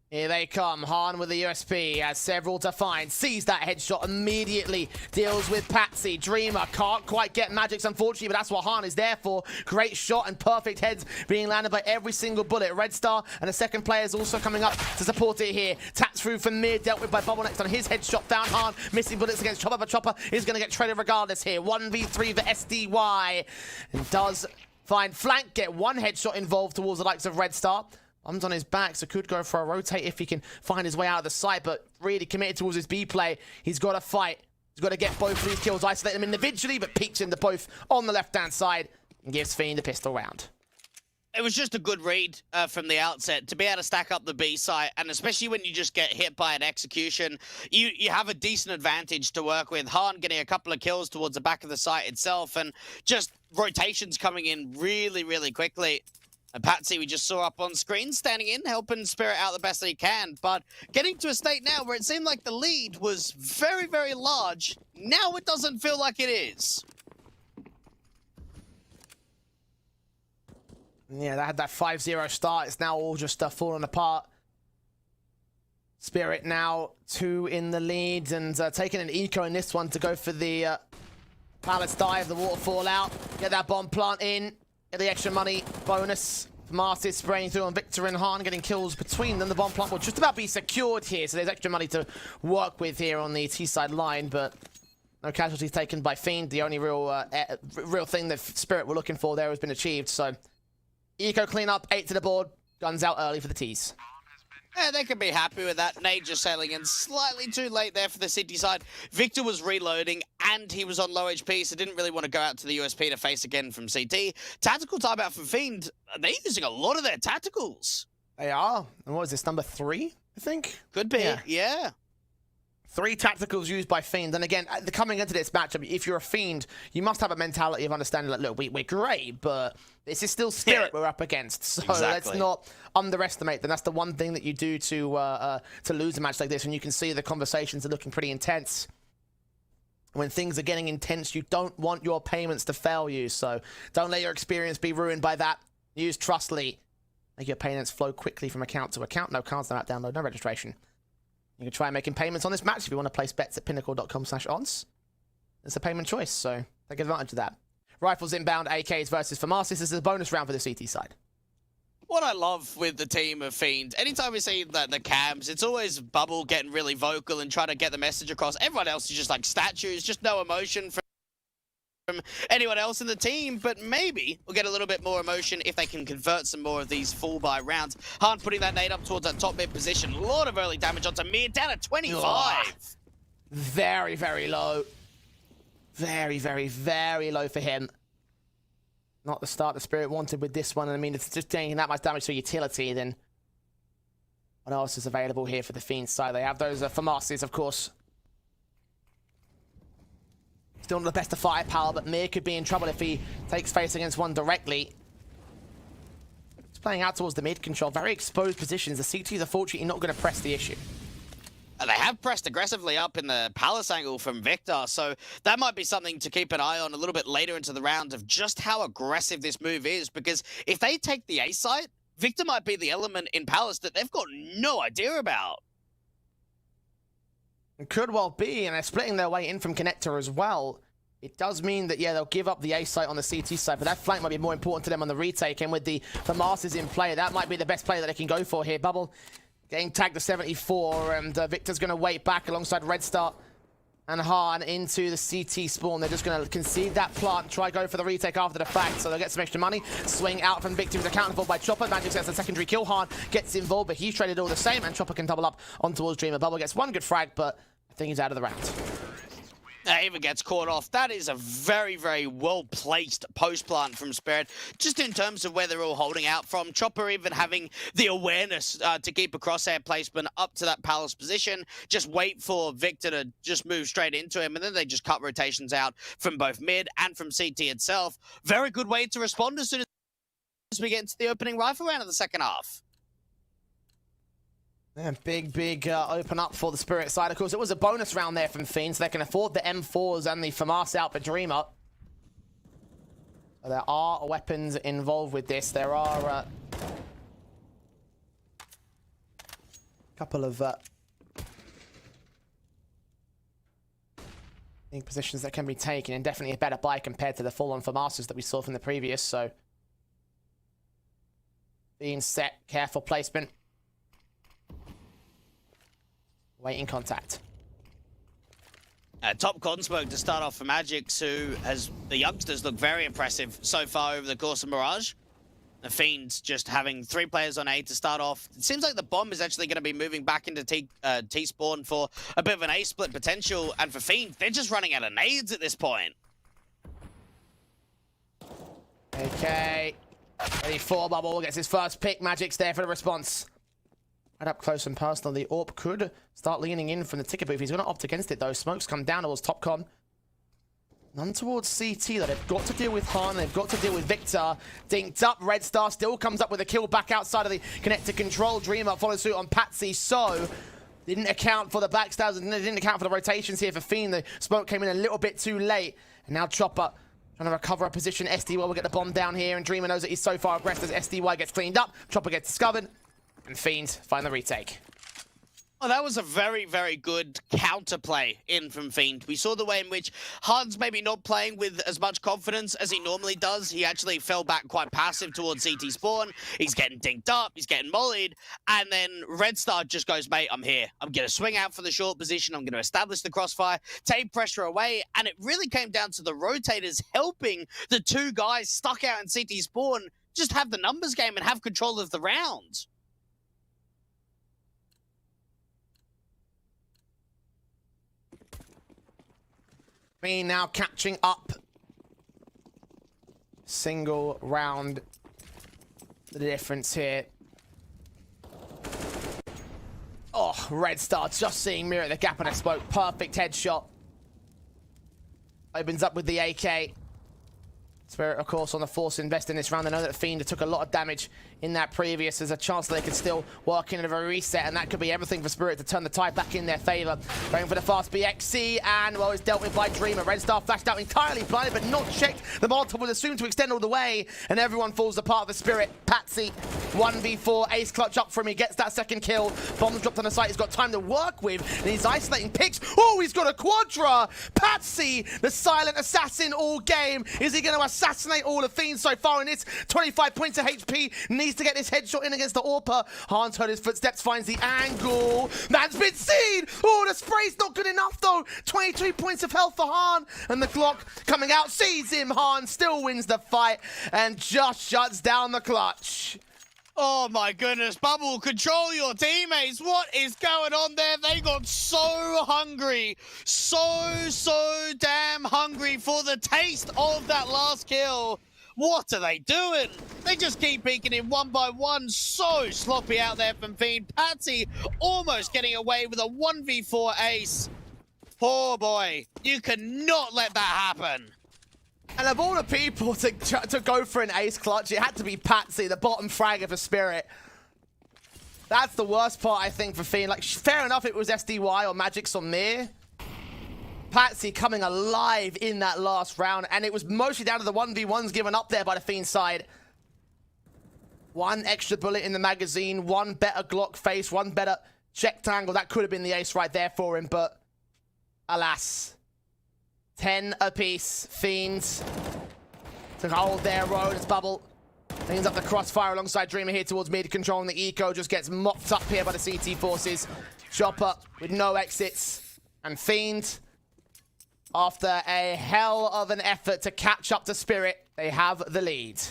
Here they come. Han with the USP has several to find. Sees that headshot immediately. Deals with Patsy. Dreamer can't quite get Magix, unfortunately, but that's what Han is there for. Great shot and perfect heads being landed by every single bullet. Red Star and the second player is also coming up to support it here. Taps through from mid, dealt with by Bubble next on his headshot. Found Han. Missing bullets against Chopper, but Chopper is going to get traded regardless here. 1v3 for SDY. And does find flank, get one headshot involved towards the likes of Red Star. Bombs on his back, so could go for a rotate if he can find his way out of the site, but really committed towards his B play. He's got to fight. He's got to get both of these kills, isolate them individually, but peeks into both on the left-hand side and gives Fiend the pistol round. It was just a good read from the outset to be able to stack up the B site, and especially when you just get hit by an execution, you have a decent advantage to work with. Han getting a couple of kills towards the back of the site itself, and just rotations coming in really, really quickly. And Patsy, we just saw up on screen, standing in, helping Spirit out the best that he can, but getting to a state now where it seemed like the lead was very, very large. Now it doesn't feel like it is. Yeah, they had that 5-0 start. It's now all just falling apart. Spirit now 2 in the lead, and taking an eco in this one to go for the Palace dive, the waterfall out, get that bomb plant in. Get the extra money bonus. Martis spraying through on Victor and Han, getting kills between them. The bomb plant will just about be secured here, so there's extra money to work with here on the T-side line, but no casualties taken by Fiend. The only real thing that Spirit were looking for there has been achieved, so eco cleanup, 8 to the board, guns out early for the T's. Yeah, they could be happy with that. Nade just sailing in slightly too late there for the City side. Victor was reloading and he was on low HP, so didn't really want to go out to the USP to face again from CT. Tactical timeout from Fiend. They're using a lot of their tacticals. They are. And what is this, number 3, I think? Could be, yeah. 3 tacticals used by Fiend. And again, coming into this matchup, if you're a Fiend, you must have a mentality of understanding, like, look, we're great, but this is still Spirit we're up against. So let's not underestimate them. That's the one thing that you do to lose a match like this, and you can see the conversations are looking pretty intense. When things are getting intense, you don't want your payments to fail you, so don't let your experience be ruined by that. Use Trustly. Make your payments flow quickly from account to account. No cards, no app download, no registration. You can try making payments on this match if you want to place bets at pinnacle.com/odds. It's a payment choice, so take advantage of that. Rifles inbound, AKs versus Famas. This is a bonus round for the CT side. What I love with the team of Fiend, anytime we see the cams, it's always Bubble getting really vocal and trying to get the message across. Everyone else is just like statues, just no emotion from anyone else in the team, but maybe we'll get a little bit more emotion if they can convert some more of these full-buy rounds. Hahn putting that nade up towards that top mid position. A lot of early damage onto mid, down at 25. Ugh. Very, very low. Very, very, very low for him. Not the start the Spirit wanted with this one. I mean, it's just taking that much damage to utility, then what else is available here for the Fiend side? They have those Famases, of course. Still not the best of firepower, but Mir could be in trouble if he takes face against one directly. He's playing out towards the mid control. Very exposed positions. The CTs are fortunately not going to press the issue. They have pressed aggressively up in the Palace angle from Victor, so that might be something to keep an eye on a little bit later into the round of just how aggressive this move is, because if they take the A site, Victor might be the element in Palace that they've got no idea about. It could well be, and they're splitting their way in from Connector as well. It does mean that, yeah, they'll give up the A site on the CT side, but that flank might be more important to them on the retake, and with the Masters in play, that might be the best play that they can go for here. Bubble getting tagged to 74, and Victor's going to wait back alongside Red Star and Hahn into the CT spawn. They're just going to concede that plant, try go for the retake after the fact, so they'll get some extra money. Swing out from Victor is accounted for by Chopper. Magic gets a secondary kill. Hahn gets involved, but he's traded all the same, and Chopper can double up on towards Dreamer. Bubble gets one good frag, but I think he's out of the round. Even gets caught off. That is a very, very well-placed post-plant from Spirit, just in terms of where they're all holding out from. Chopper even having the awareness to keep a crosshair placement up to that Palace position, just wait for Victor to just move straight into him, and then they just cut rotations out from both mid and from CT itself. Very good way to respond as soon as we get into the opening rifle round of the second half. Yeah, big open up for the Spirit side. Of course, it was a bonus round there from Fiend, so they can afford the M4s and the FAMAS out for Dreamer. There are weapons involved with this. There are a couple of positions that can be taken, and definitely a better buy compared to the full-on FAMASs that we saw from the previous. So, being set, careful placement. Waiting contact. Top Consmoke to start off for Magic, who has the youngsters look very impressive so far over the course of Mirage. The Fiends just having 3 players on A to start off. It seems like the bomb is actually going to be moving back into T-spawn for a bit of an A-split potential. And for Fiend, they're just running out of nades at this point. Okay. Ready for Bubble, gets his first pick. Magic's there for the response. Right up close and personal. The AWP could start leaning in from the ticket booth. He's going to opt against it, though. Smoke's come down towards TopCon. None towards CT, though. They've got to deal with Hahn. They've got to deal with Victor. Dinked up. Red Star still comes up with a kill back outside of the connector control. Dreamer follows suit on Patsy. So, didn't account for the backstabs and didn't account for the rotations here for Fiend. The smoke came in a little bit too late. And now Chopper trying to recover a position. SDY will get the bomb down here. And Dreamer knows that he's so far aggressive as SDY gets cleaned up. Chopper gets discovered. And Fiend find the retake. Well, that was a very, very good counterplay in from Fiend. We saw the way in which Hahn's maybe not playing with as much confidence as he normally does. He actually fell back quite passive towards CT spawn. He's getting dinked up. He's getting mollied. And then Red Star just goes, mate, I'm here. I'm going to swing out for the short position. I'm going to establish the crossfire, take pressure away. And it really came down to the rotators helping the 2 guys stuck out in CT spawn just have the numbers game and have control of the round. Fiend now catching up. Single round. The difference here. Oh, Red Star just seeing Mirror at the gap and a smoke. Perfect headshot. Opens up with the AK. Spirit, of course, on the force invest in this round. I know that Fiend took a lot of damage in that previous. There's a chance they could still work in a reset, and that could be everything for Spirit to turn the tide back in their favor. Going for the fast BXC, and, well, it's dealt with by Dreamer. Red Star flashed out entirely blinded, but not checked. The Molotov was assumed to extend all the way, and everyone falls apart. The Spirit, Patsy, 1v4, ace clutch up for him. He gets that second kill. Bombs dropped on the site. He's got time to work with, and he's isolating picks. Oh, he's got a quadra! Patsy, the silent assassin all game. Is he going to assassinate all of Fiend so far in this? 25 points of HP. Needs to get this headshot in against the AWPer. Hahn's heard his footsteps, finds the angle. Man's been seen! Oh, the spray's not good enough, though. 22 points of health for Hahn. And the Glock coming out sees him. Hahn still wins the fight and just shuts down the clutch. Oh my goodness, Bubble, control your teammates. What is going on there? They got so hungry. So damn hungry for the taste of that last kill. What are they doing? They just keep peeking in one by one. So sloppy out there from Fiend. Patsy almost getting away with a 1v4 ace. Poor boy. You cannot let that happen. And of all the people to go for an ace clutch, it had to be Patsy, the bottom fragger for Spirit. That's the worst part, I think, for Fiend. Like, fair enough, it was SDY or Magic's on Mir. Patsy coming alive in that last round, and it was mostly down to the 1v1s given up there by the Fiend side. One extra bullet in the magazine, one better Glock face, one better checked angle. That could have been the ace right there for him, but alas. 10 apiece. Fiends to hold their road as Bubble cleans up the crossfire alongside Dreamer here towards mid, controlling the eco. Just gets mopped up here by the CT forces. Chopper with no exits. And Fiend, after a hell of an effort to catch up to Spirit, they have the lead.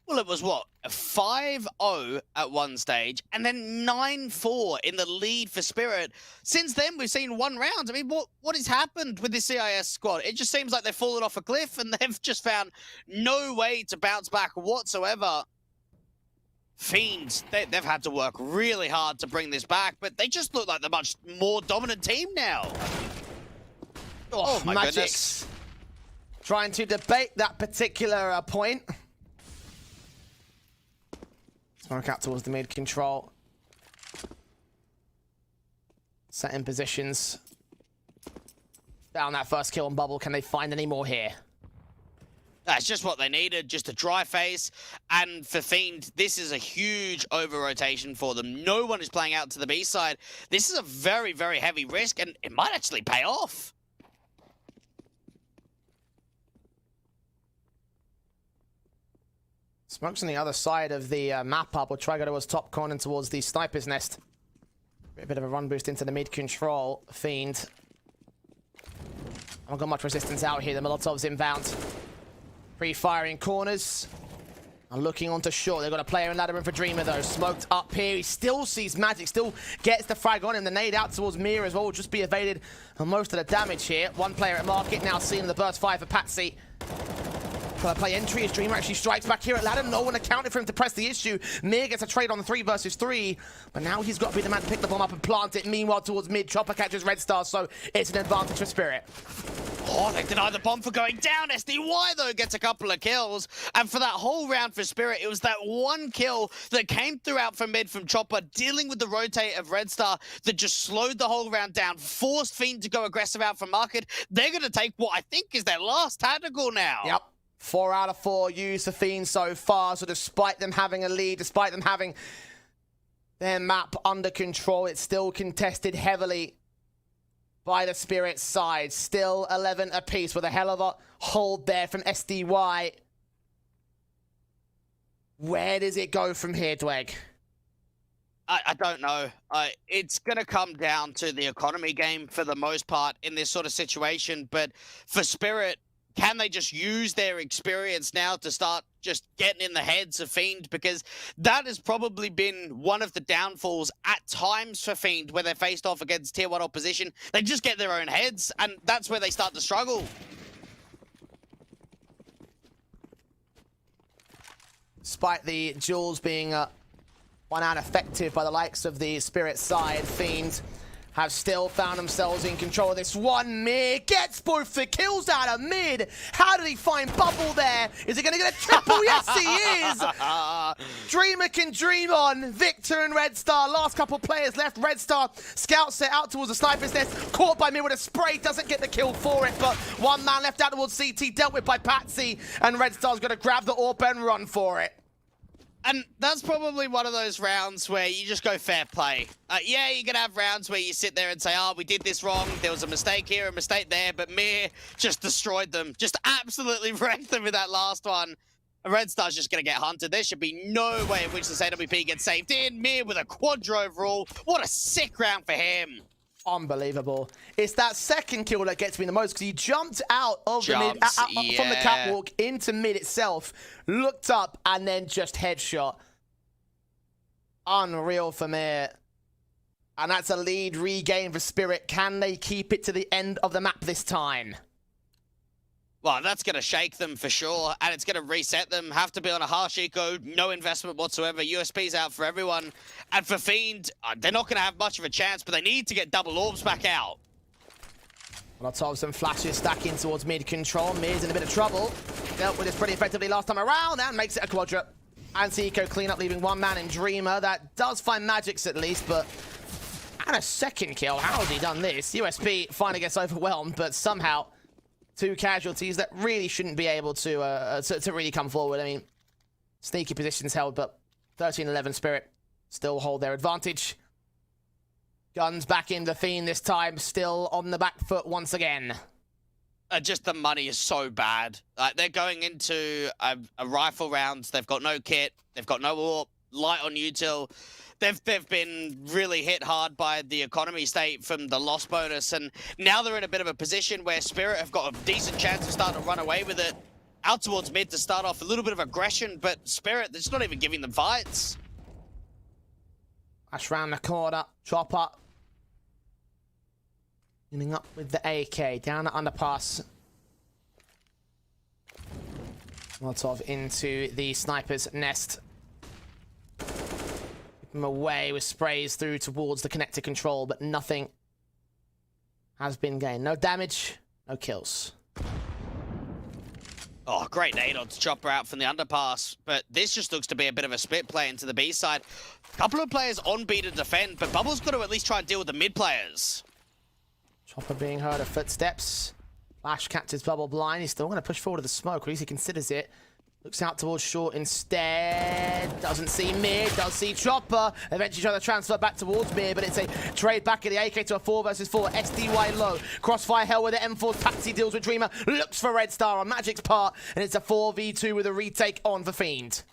Well, it was what? A 5-0 at one stage, and then 9-4 in the lead for Spirit. Since then, we've seen one round. I mean, what has happened with this CIS squad? It just seems like they've fallen off a cliff, and they've just found no way to bounce back whatsoever. Fiends, they've had to work really hard to bring this back, but they just look like the much more dominant team now. Oh my Magic's goodness. trying to debate that particular point. Smoke out towards the mid control. Set in positions. Down that first kill on Bubble. Can they find any more here? That's just what they needed, just a dry face. And for Fiend, this is a huge over-rotation for them. No one is playing out to the B side. This is a very, very heavy risk, and it might actually pay off. Smoke's on the other side of the map up. We'll try to go towards top corner towards the sniper's nest. A bit of a run boost into the mid control. Fiend. Haven't got much resistance out here. The Molotov's inbound. Pre-firing corners. And looking onto short. They've got a player in ladder room for Dreamer though. Smoked up here. He still sees Magic. Still gets the frag on him. The nade out towards Mir as well will just be evaded on most of the damage here. One player at market now seeing the burst fire for Patsy. Play entry as Dreamer actually strikes back here at ladder. No one accounted for him to press the issue. Mir gets a trade on the 3 versus 3, but now he's got to be the man to pick the bomb up and plant it. Meanwhile, towards mid, Chopper catches Red Star, so it's an advantage for Spirit. Oh, they deny the bomb for going down. SDY, though, gets a couple of kills. And for that whole round for Spirit, it was that one kill that came throughout from mid from Chopper, dealing with the rotate of Red Star that just slowed the whole round down, forced Fiend to go aggressive out from market. They're going to take what I think is their last tactical now. Yep. 4 out of 4 used for Fiend so far, so despite them having a lead, despite them having their map under control, it's still contested heavily by the Spirit side. Still 11 apiece with a hell of a hold there from SDY. Where does it go from here, Dweg? I don't know. It's going to come down to the economy game for the most part in this sort of situation, but for Spirit, can they just use their experience now to start just getting in the heads of Fiend? Because that has probably been one of the downfalls at times for Fiend, where they're faced off against tier 1 opposition. They just get their own heads, and that's where they start to struggle. Despite the duels being one out effective by the likes of the Spirit side, Fiend have still found themselves in control of this one. Mir gets both the kills out of mid. How did he find Bubble there? Is he going to get a triple? Yes, he is. Dreamer can dream on. Victor and Red Star, last couple players left. Red Star scout set out towards the sniper's nest. Caught by Mir with a spray, doesn't get the kill for it, but one man left out towards CT, dealt with by Patsy, and Red Star's going to grab the AWP and run for it. And that's probably one of those rounds where you just go fair play. Yeah, you're going to have rounds where you sit there and say, oh, we did this wrong. There was a mistake here, a mistake there. But Mir just destroyed them. Just absolutely wrecked them with that last one. And Red Star's just going to get hunted. There should be no way in which this AWP gets saved in. Mir with a quadra overall. What a sick round for him. Unbelievable. It's that second kill that gets me the most, because he jumped out of the mid, from the catwalk into mid itself, looked up, and then just headshot. Unreal for Mir. And that's a lead regain for Spirit. Can they keep it to the end of the map this time? Well, that's going to shake them for sure, and it's going to reset them. Have to be on a harsh eco, no investment whatsoever. USP's out for everyone. And for Fiend, they're not going to have much of a chance, but they need to get double orbs back out. Lots of some flashes stacking towards mid control. Mir's in a bit of trouble. Dealt with this pretty effectively last time around, and makes it a quadra. Anti-eco cleanup, leaving one man in Dreamer. That does find Magix at least, but... And a second kill. How has he done this? USP finally gets overwhelmed, but somehow... Two casualties that really shouldn't be able to really come forward. I mean, sneaky positions held, but 13-11 Spirit still hold their advantage. Guns back into Fiend this time, still on the back foot once again. Just the money is so bad. They're going into a rifle round. They've got no kit. They've got no AWP, light on util. They've been really hit hard by the economy state from the loss bonus, and now they're in a bit of a position where Spirit have got a decent chance of starting to run away with it. Out towards mid to start off, a little bit of aggression, but Spirit, it's not even giving them fights. Flash round the corner, chopper. Ending up with the AK, down the underpass. Molotov into the sniper's nest. Him away with sprays through towards the connector control, but nothing has been gained. No damage, no kills. Oh, great nade on to chopper out from the underpass, but this just looks to be a bit of a split play into the B side. A couple of players on B to defend, but Bubble's got to at least try and deal with the mid players. Chopper being heard of footsteps. Flash catches Bubble blind. He's still going to push forward to the smoke, or at least he considers it. Looks out towards short instead. Doesn't see mid, does see chopper. Eventually trying to transfer back towards mid, but it's a trade back in the AK to a 4 versus 4. SDY low. Crossfire hell with the M4. Patsy deals with Dreamer. Looks for Red Star on Magic's part, and it's a 4v2 with a retake on for Fiend.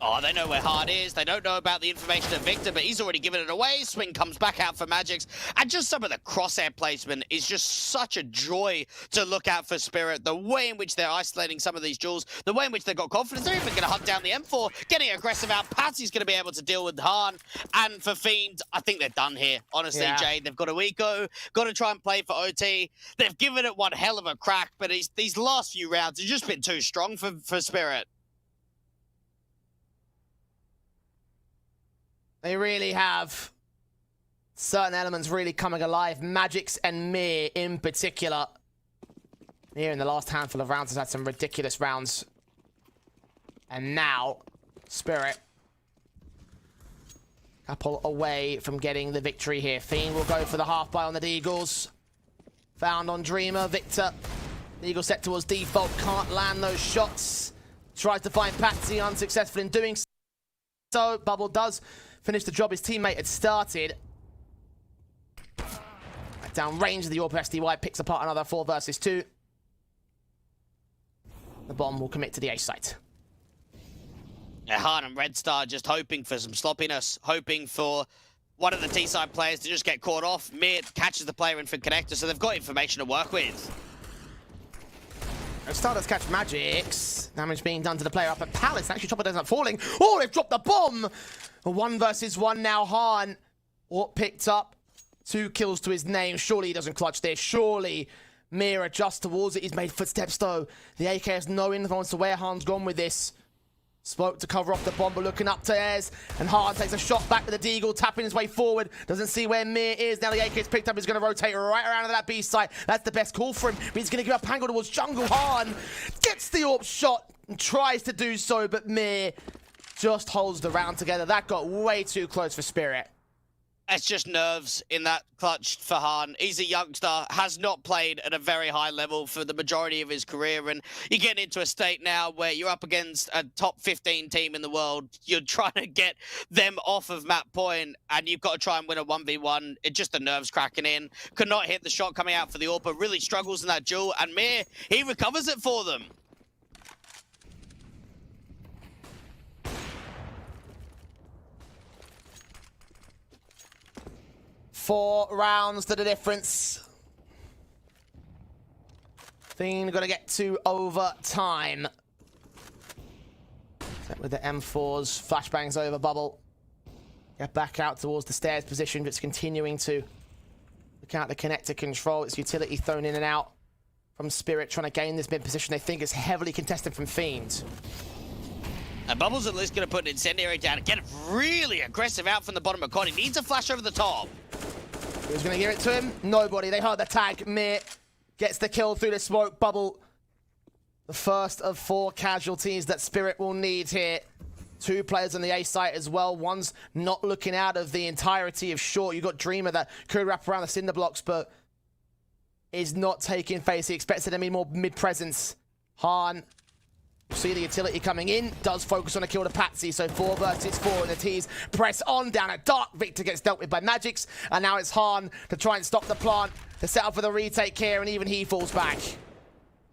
Oh, they know where Hard is. They don't know about the information of Victor, but he's already given it away. Swing comes back out for Magix. And just some of the crosshair placement is just such a joy to look at for Spirit. The way in which they're isolating some of these duels, the way in which they've got confidence. They're even going to hunt down the M4, getting aggressive out. Patsy's going to be able to deal with Han. And for Fiend, I think they're done here. Honestly, yeah. Jay, they've got to eco, got to try and play for OT. They've given it one hell of a crack, but these last few rounds have just been too strong for Spirit. They really have certain elements really coming alive. Magix and Mir in particular. Mir in the last handful of rounds has had some ridiculous rounds. And now, Spirit. Couple away from getting the victory here. Fiend will go for the half buy on the Deagles. Found on Dreamer. Victor. Deagle set towards default. Can't land those shots. Tries to find Patsy. Unsuccessful in doing so. Bubble does finish the job his teammate had started. Down range of the AWP SDY, picks apart another 4 versus 2. The bomb will commit to the A site. Yeah, Han and Red Star just hoping for some sloppiness, hoping for one of the T-side players to just get caught off. Mid catches the player in for connector, so they've got information to work with. Star does catch Magix. Damage being done to the player up at Palace. Actually, Chopper ends up falling. Oh, they've dropped the bomb! 1 versus 1 now. Han. What picked up? 2 kills to his name. Surely he doesn't clutch this. Surely Mir adjusts towards it. He's made footsteps though. The AK has no influence to where Han's gone with this. Spoke to cover off the bomb, but looking up to Ayres. And Hahn takes a shot back with the Deagle, tapping his way forward. Doesn't see where Mir is. Now the AK's picked up. He's going to rotate right around to that B site. That's the best call for him. But he's going to give up angle towards jungle. Hahn gets the AWP shot and tries to do so, but Mir just holds the round together. That got way too close for Spirit. It's just nerves in that clutch for Hahn. He's a youngster, has not played at a very high level for the majority of his career, and you're getting into a state now where you're up against a top 15 team in the world. You're trying to get them off of map point, and you've got to try and win a 1v1. It's just the nerves cracking in. Could not hit the shot coming out for the AWP, really struggles in that duel, and Mir, he recovers it for them. Four rounds to the difference. Fiend gonna get to overtime. Set with the M4s, flashbangs over bubble. Get back out towards the stairs position, but it's continuing to look out the connector control. It's utility thrown in and out from Spirit, trying to gain this mid position. They think it's heavily contested from Fiend. And Bubbles at least going to put an incendiary down and get really aggressive out from the bottom of Cod. He needs a flash over the top. Who's going to give it to him? Nobody. They heard the tag. Mir gets the kill through the smoke bubble. The first of 4 casualties that Spirit will need here. 2 players on the A site as well. One's not looking out of the entirety of short. You've got Dreamer that could wrap around the cinder blocks, but is not taking face. He expected to be more mid-presence. Hahn, see the utility coming in, does focus on a kill to Patsy, so 4 versus 4, and the T's press on down at dark. Victor gets dealt with by Magix, and now it's Hahn to try and stop the plant, to set up for the retake here, and even he falls back.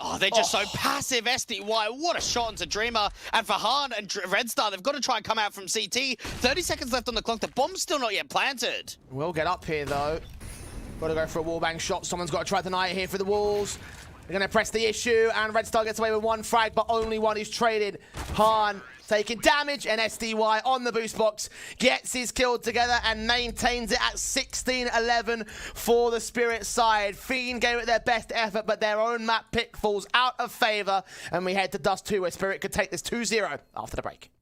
Oh, they're just so passive, SDY. What a shot into Dreamer. And for Hahn and Red Star, they've got to try and come out from CT. 30 seconds left on the clock. The bomb's still not yet planted. We'll get up here, though. Got to go for a wallbang shot. Someone's got to try to deny it here for the walls. They're going to press the issue, and Red Star gets away with 1 frag, but only one is traded. Hahn taking damage, and SDY on the boost box gets his kill together and maintains it at 16-11 for the Spirit side. Fiend gave it their best effort, but their own map pick falls out of favor, and we head to Dust 2, where Spirit could take this 2-0 after the break.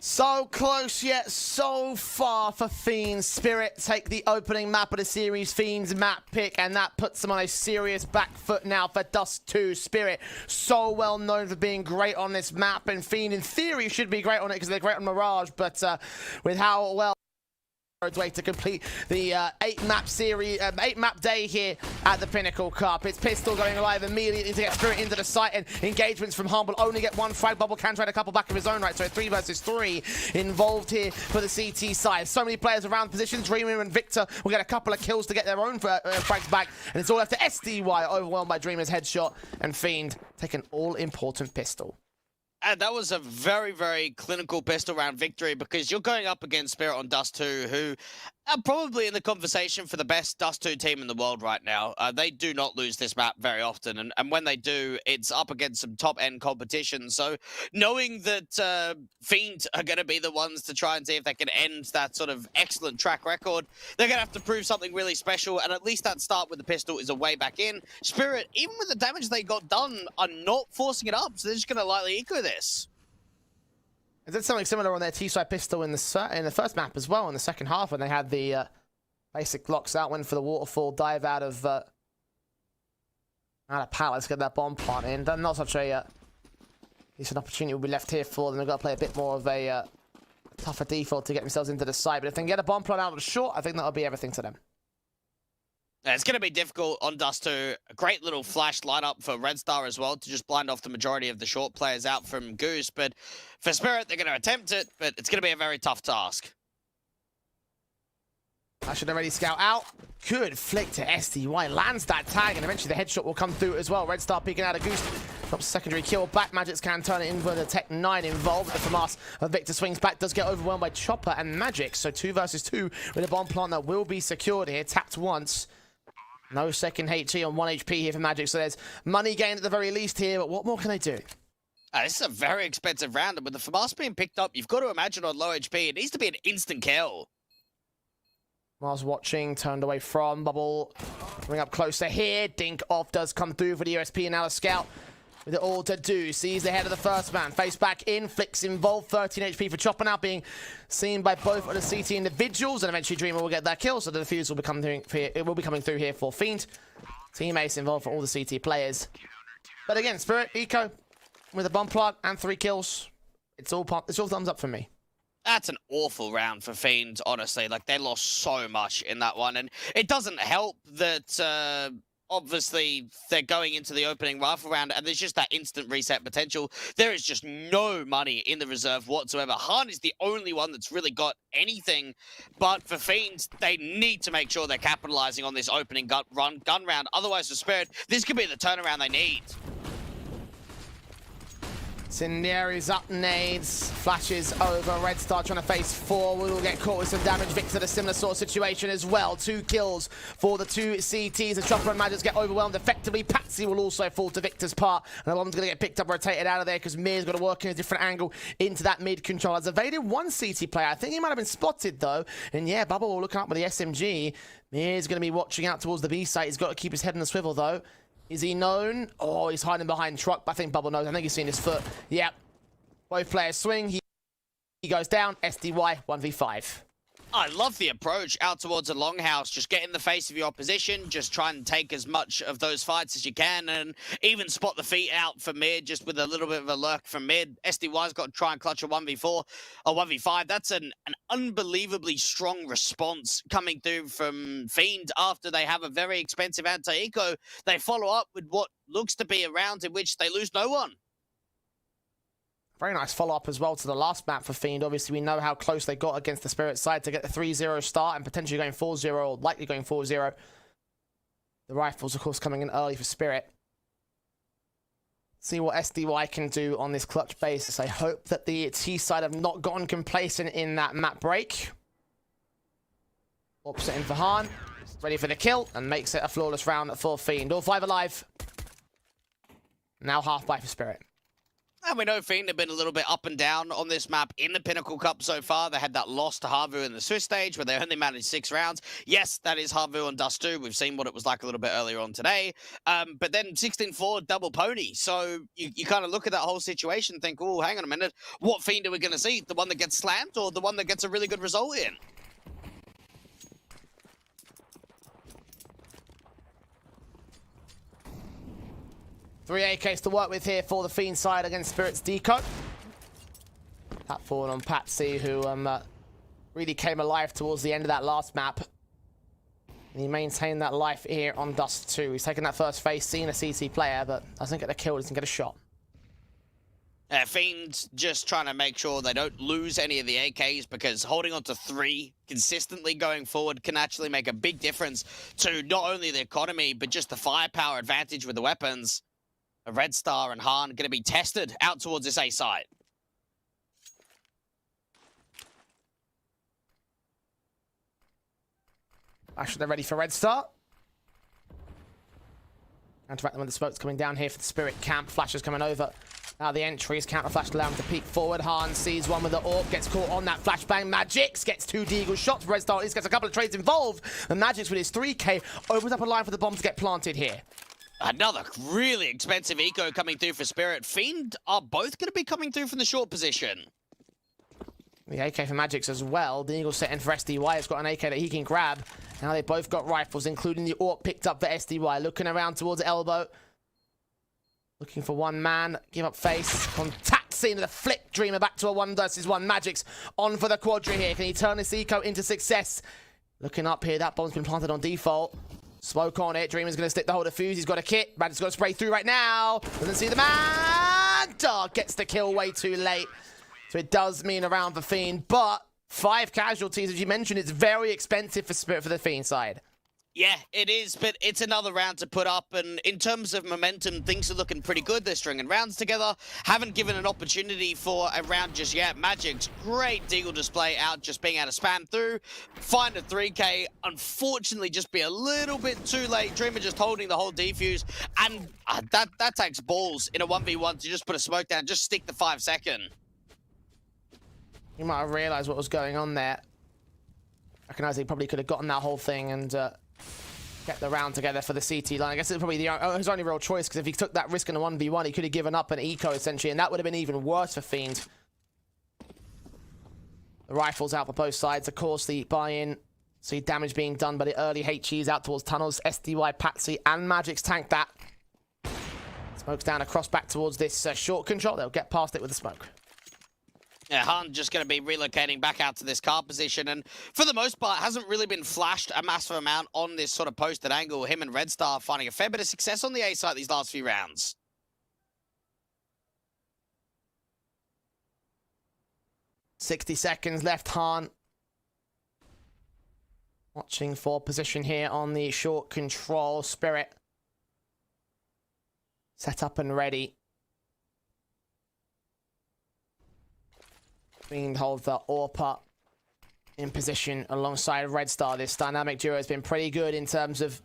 So close yet so far for Fiend. Spirit take the opening map of the series, Fiend's map pick, and that puts them on a serious back foot now for Dust 2. Spirit, so well known for being great on this map, and Fiend in theory should be great on it because they're great on Mirage, but with how well way to complete the 8-map day here at the Pinnacle Cup. It's Pistol going live immediately to get Spirit into the site, and engagements from Humble only get one frag. Bubble can try a couple back of his own right, so 3 versus 3 involved here for the CT side. So many players around position. Dreamer and Victor will get a couple of kills to get their own frags back, and it's all left to SDY, overwhelmed by Dreamer's headshot, and Fiend take an all-important Pistol. And that was a very, very clinical pistol round victory, because you're going up against Spirit on Dust 2, who are probably in the conversation for the best Dust 2 team in the world right now. They do not lose this map very often, and when they do, it's up against some top-end competition. So knowing that Fiend are going to be the ones to try and see if they can end that sort of excellent track record, they're going to have to prove something really special, and at least that start with the pistol is a way back in. Spirit, even with the damage they got done, are not forcing it up, so they're just going to lightly eco this. They did something similar on their T-side pistol in the first map as well, in the second half, when they had the basic blocks out, went for the waterfall dive out of Palace, get that bomb plant in. Not such a decent opportunity will be left here for them. They've got to play a bit more of a tougher default to get themselves into the site, but if they can get a bomb plant out of the short, I think that'll be everything to them. It's going to be difficult on Dust 2. A great little flash lineup for Red Star as well to just blind off the majority of the short players out from Goose. But for Spirit, they're going to attempt it, but it's going to be a very tough task. I should already scout out. Good flick to SDY. Lands that tag, and eventually the headshot will come through as well. Red Star peeking out of Goose. Drops a secondary kill. Back Magics can turn it in with the Tech 9 involved. The FAMAS of Victor swings back. Does get overwhelmed by Chopper and Magic. So 2 versus 2 with a bomb plant that will be secured here. Tapped once. No second HE on 1 HP here for Magic, so there's money gained at the very least here, but what more can they do? This is a very expensive round, and with the FAMAS being picked up, you've got to imagine on low HP, it needs to be an instant kill. Mars watching, turned away from Bubble. Coming up closer here. Dink off does come through for the USP, and now the scout with it all to do. Sees the head of the first man. Face back in. Flicks involved. 13 HP for Chopper now being seen by both of the CT individuals. And eventually Dreamer will get that kill. So the defuse will be coming through here for Fiend. Team Ace involved for all the CT players. But again, Spirit, Eco with a bomb plant and 3 kills. It's all thumbs up for me. That's an awful round for Fiend, honestly. Like, they lost so much in that one. And it doesn't help that... obviously, they're going into the opening rifle round, and there's just that instant reset potential. There is just no money in the reserve whatsoever. Han is the only one that's really got anything, but for Fiend, they need to make sure they're capitalizing on this opening gun round. Otherwise, for Spirit, this could be the turnaround they need. Incendiary's up, nades, flashes over. Red Star trying to face 4. We will get caught with some damage. Victor, a similar sort of situation as well. 2 kills for the 2 CTs. The Chopper and Magics get overwhelmed effectively. Patsy will also fall to Victor's part. And the bomb's going to get picked up, rotated out of there, because Mir's got to work in a different angle into that mid control. Has evaded 1 CT player. I think he might have been spotted, though. And yeah, Bubble will look up with the SMG. Mir's going to be watching out towards the B site. He's got to keep his head in the swivel, though. Is he known? Oh, he's hiding behind truck. But I think Bubble knows. I think he's seen his foot. Yep. Both players swing. He goes down. SDY 1v5. I love the approach out towards a longhouse. Just get in the face of your opposition. Just try and take as much of those fights as you can, and even spot the feet out for mid, just with a little bit of a lurk from mid. SDY's got to try and clutch a 1v4 or 1v5. That's an unbelievably strong response coming through from Fiend after they have a very expensive anti-eco. They follow up with what looks to be a round in which they lose no one. Very nice follow-up as well to the last map for Fiend. Obviously, we know how close they got against the Spirit side to get the 3-0 start and potentially going 4-0 or likely going 4-0. The rifles, of course, coming in early for Spirit. See what SDY can do on this clutch basis. I hope that the T side have not gotten complacent in that map break. Opposite in for Han. Ready for the kill and makes it a flawless round for Fiend. All 5 alive. Now half-buy for Spirit. And we know Fiend have been a little bit up and down on this map in the Pinnacle Cup so far. They had that loss to Harvu in the Swiss stage where they only managed 6 rounds. Yes, that is Harvu and Dust 2. We've seen what it was like a little bit earlier on today. But then 16-4 double pony. So you kind of look at that whole situation and think, oh, hang on a minute. What Fiend are we going to see? The one that gets slammed or the one that gets a really good result in? Three AKs to work with here for the Fiend side against Spirit's Deco. That forward on Patsy, who really came alive towards the end of that last map. And he maintained that life here on Dust 2. He's taken that first face, seen a CT player, but doesn't get a kill, doesn't get a shot. Fiend's just trying to make sure they don't lose any of the AKs, because holding on to 3 consistently going forward can actually make a big difference to not only the economy, but just the firepower advantage with the weapons. Red Star and Han going to be tested out towards this A side. Actually, they're ready for Red Star. Counteract them when the smoke's coming down here for the Spirit camp. Flashes coming over. Now the entries, counter flash to allow him to peek forward. Han sees one with the AWP, gets caught on that flashbang. Magix gets 2 deagle shots. Red Star at least gets a couple of trades involved. And Magix with his 3K opens up a line for the bomb to get planted here. Another really expensive eco coming through for Spirit. Fiend are both going to be coming through from the short position. The AK for Magix as well. The Eagle set in for SDY. It's got an AK that he can grab. Now they both got rifles, including the AWP picked up for SDY. Looking around towards elbow. Looking for one man. Give up face. Contact scene of the flick. Dreamer back to a 1 versus 1. Magix on for the quadra here. Can he turn this eco into success? Looking up here. That bomb's been planted on default. Smoke on it. Dreamer's going to stick the whole defuse. He's got a kit. Magic's got to spray through right now. Doesn't see the man. Dark gets the kill way too late. So it does mean a round for Fiend. But 5 casualties, as you mentioned, it's very expensive for Spirit for the Fiend side. Yeah, it is, but it's another round to put up, and in terms of momentum, things are looking pretty good. They're stringing rounds together. Haven't given an opportunity for a round just yet. Magic's great deagle display out, just being able to spam through, find a 3K, unfortunately just be a little bit too late. Dreamer just holding the whole defuse, and that takes balls in a 1v1 to just put a smoke down, just stick the 5-second. You might have realised what was going on there. Recognise he probably could have gotten that whole thing and kept the round together for the CT line. I guess it's probably his only real choice, because if he took that risk in a 1v1, he could have given up an eco, essentially, and that would have been even worse for Fiend. The rifles out for both sides. Of course, the buy-in. See damage being done by the early HEs out towards tunnels. SDY, Patsy, and Magic's tank that. Smoke's down across back towards this short control. They'll get past it with the smoke. Yeah, Han just going to be relocating back out to this car position, and for the most part, hasn't really been flashed a massive amount on this sort of posted angle. Him and Red Star finding a fair bit of success on the A site these last few rounds. 60 seconds left, Han. Watching for position here on the short control. Spirit set up and ready. Fiend holds the AWP in position alongside Red Star. This dynamic duo has been pretty good in terms of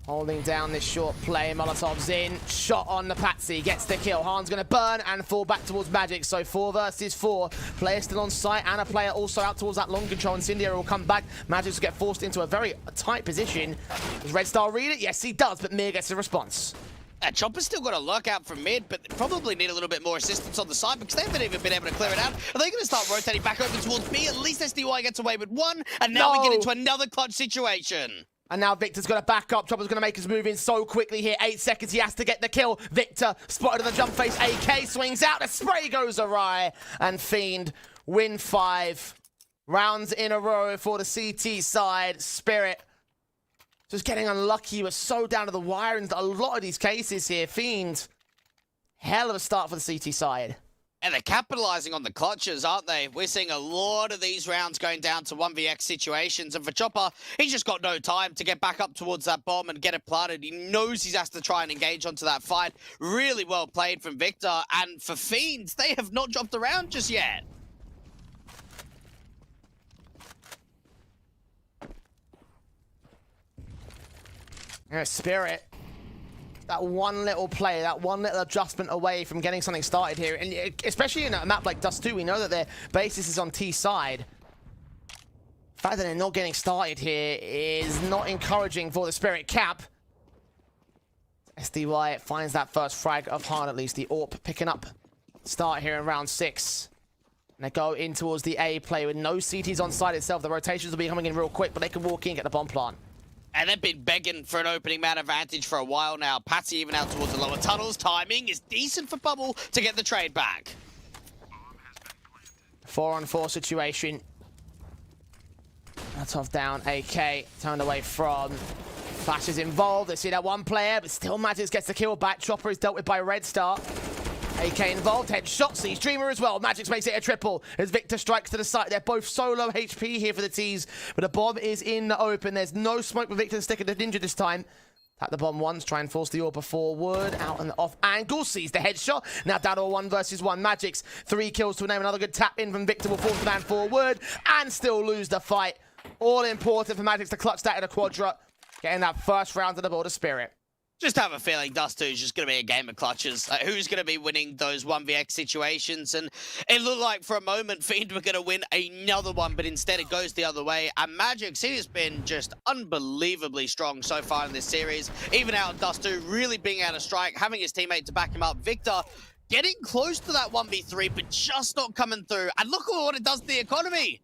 holding down this short play. Molotov's in. Shot on the Patsy. Gets the kill. Han's going to burn and fall back towards Magic. So 4 versus 4. Player still on site and a player also out towards that long control. Incendiary will come back. Magic will get forced into a very tight position. Does Red Star read it? Yes, he does. But Mir gets a response. Chopper's still got a lurk out from mid, but probably need a little bit more assistance on the side, because they haven't even been able to clear it out. Are they going to start rotating back over towards B? At least SDY gets away with 1, and now we get into another clutch situation. And now Victor's going to back up. Chopper's going to make his move in so quickly here. 8 seconds, he has to get the kill. Victor spotted on the jump face. AK swings out. The spray goes awry. And Fiend win 5 rounds in a row for the CT side. Spirit just getting unlucky. We're so down to the wire in a lot of these cases here. Fiend, hell of a start for the CT side. And they're capitalizing on the clutches, aren't they? We're seeing a lot of these rounds going down to 1vx situations. And for Chopper, he's just got no time to get back up towards that bomb and get it planted. He knows he has to try and engage onto that fight. Really well played from Victor. And for Fiends, they have not dropped around just yet. Spirit that one little play, that one little adjustment away from getting something started here. And especially in a map like Dust 2, we know that their basis is on T side. The fact that they're not getting started here is not encouraging for the Spirit Cap. SDY finds that first frag of Hard, at least. The AWP picking up start here in round 6. And they go in towards the A play with no CTs on site itself. The rotations will be coming in real quick, but they can walk in, get the bomb plant. And they've been begging for an opening man advantage for a while now. Patsy even out towards the lower tunnels. Timing is decent for Bubble to get the trade back. 4-on-4 situation. That's off down. AK turned away from. Flash is involved. They see that one player, but still Magix gets the kill back. Chopper is dealt with by Red Star. AK involved, headshot, sees Dreamer as well. Magix makes it a triple as Victor strikes to the side. They're both solo HP here for the T's, but the bomb is in the open. There's no smoke with Victor sticking the Ninja this time. Tap the bomb once, try and force the AWP forward, out and off angle, sees the headshot. Now down to a 1 versus 1. Magix, 3 kills to a name. Another good tap in from Victor will force the man forward and still lose the fight. All important for Magix to clutch that in a quadra, getting that first round of the Border Spirit. Just have a feeling Dust 2 is just going to be a game of clutches. Who's going to be winning those 1vx situations? And it looked like for a moment Fiend were going to win another one, but instead it goes the other way. And Magix, he has been just unbelievably strong so far in this series. Even out of Dust 2, really being able to strike, having his teammate to back him up. Victor getting close to that 1v3, but just not coming through. And look at what it does to the economy.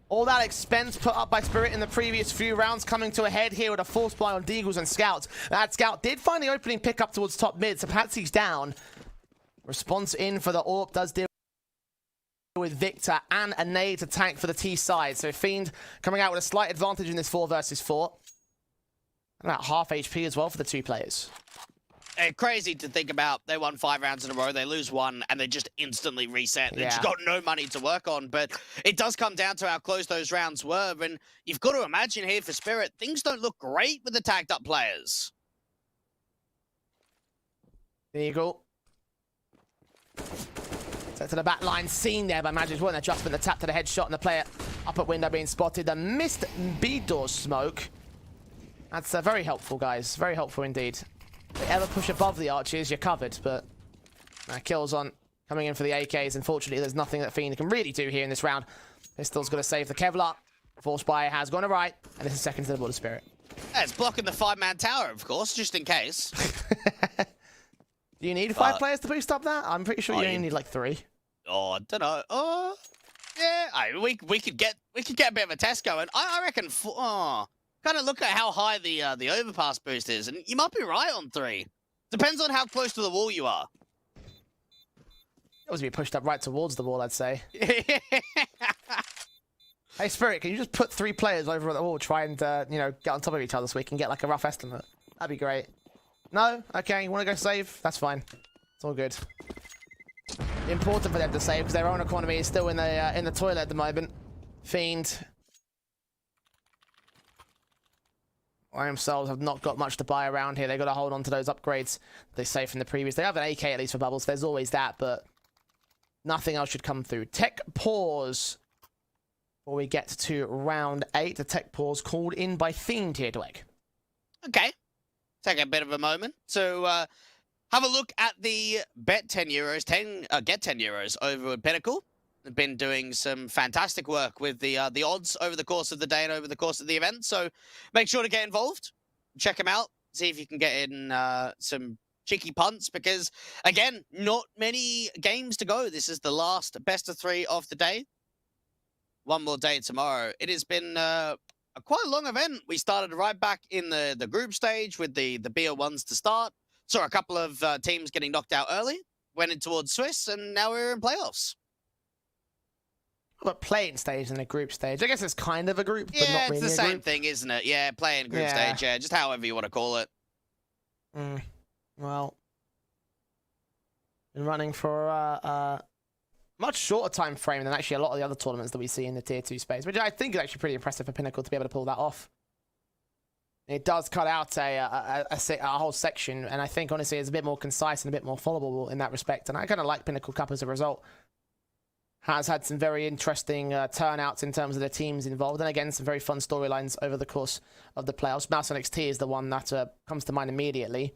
All that expense put up by Spirit in the previous few rounds coming to a head here with a force buy on Deagles and Scouts. That Scout did find the opening pick up towards top mid, so Patsy's down. Response in for the AWP does deal with Victor and a nade to tank for the T side. So Fiend coming out with a slight advantage in this 4 versus 4. And about half HP as well for the 2 players. Crazy to think about. They won 5 rounds in a row. They lose 1, and they just instantly reset. They've just got no money to work on. But it does come down to how close those rounds were. And you've got to imagine here for Spirit, things don't look great with the tagged up players. Eagle. Set to the back line, seen there by Magix. What an adjustment. The tap to the headshot and the player up at window being spotted. The missed B-door smoke. That's very helpful, guys. Very helpful indeed. If they ever push above the arches, you're covered, but kills on coming in for the AKs. Unfortunately, there's nothing that Fiend can really do here in this round. Pistol's going to save the Kevlar. Force buy has gone to right, and this is second to the Border Spirit. Yeah, it's blocking the 5-man tower, of course, just in case. Do you need 5 players to boost up that? I'm pretty sure you only need like 3. Oh, I don't know. Oh, yeah, we could get a bit of a test going. I reckon. Kind of look at how high the overpass boost is, and you might be right on 3. Depends on how close to the wall you are. That was be pushed up right towards the wall, I'd say. Hey, Spirit, can you just put 3 players over at the wall, try and you know, get on top of each other so we can get like a rough estimate? That'd be great. No? Okay, you want to go save? That's fine. It's all good. Important for them to save because their own economy is still in the toilet at the moment. Fiend. By themselves have not got much to buy around here. They've got to hold on to those upgrades they saved from the previous. They have an AK at least for Bubbles. There's always that, but nothing else should come through. Tech pause before we get to round 8. The tech pause called in by Fiend here, Dweck. Okay. Take a bit of a moment to have a look at the bet 10 euros, get 10 euros over at Pinnacle. They've been doing some fantastic work with the odds over the course of the day and over the course of the event. So make sure to get involved. Check them out. See if you can get in some cheeky punts because, again, not many games to go. This is the last best of 3 of the day. One more day tomorrow. It has been quite a long event. We started right back in the group stage with the BO1s to start. Saw a couple of teams getting knocked out early. Went in towards Swiss, and now we're in playoffs. But playing stage and a group stage. I guess it's kind of a group, but not Yeah, really it's the a same group. thing, isn't it? Yeah, playing group stage, yeah, just however you want to call it. Well, been running for a much shorter time frame than actually a lot of the other tournaments that we see in the Tier 2 space, which I think is actually pretty impressive for Pinnacle to be able to pull that off. It does cut out a whole section, and I think, honestly, it's a bit more concise and a bit more followable in that respect, and I kind of like Pinnacle Cup as a result. has had some very interesting turnouts in terms of the teams involved. And again, some very fun storylines over the course of the playoffs. Mouse NXT is the one that comes to mind immediately.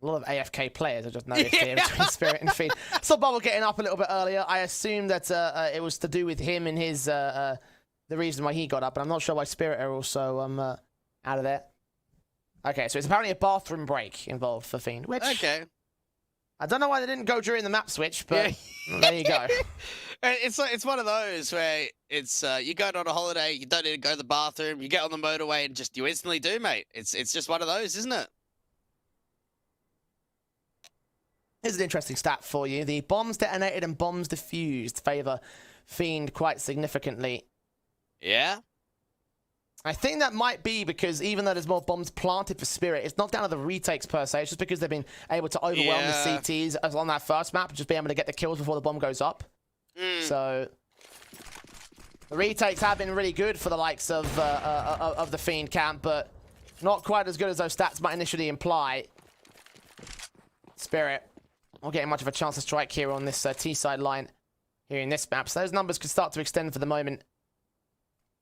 A lot of AFK players, I just noticed here between Spirit and Fiend. Saw Bubble getting up a little bit earlier. I assume that it was to do with him and his the reason why he got up, but I'm not sure why Spirit are also out of there. Okay, so it's apparently a bathroom break involved for Fiend, which I don't know why they didn't go during the map switch, but there you go. It's one of those where it's you go on a holiday, you don't need to go to the bathroom, you get on the motorway and just you instantly do, mate. It's just one of those, isn't it? Here's an interesting stat for you. The bombs detonated and bombs defused favor Fiend quite significantly. Yeah? I think that might be because even though there's more bombs planted for Spirit, it's not down to the retakes per se. It's just because they've been able to overwhelm the CTs on that first map, just being able to get the kills before the bomb goes up. So the retakes have been really good for the likes of the Fiend camp, but not quite as good as those stats might initially imply. Spirit not getting much of a chance to strike here on this T-side line here in this map. So those numbers could start to extend for the moment.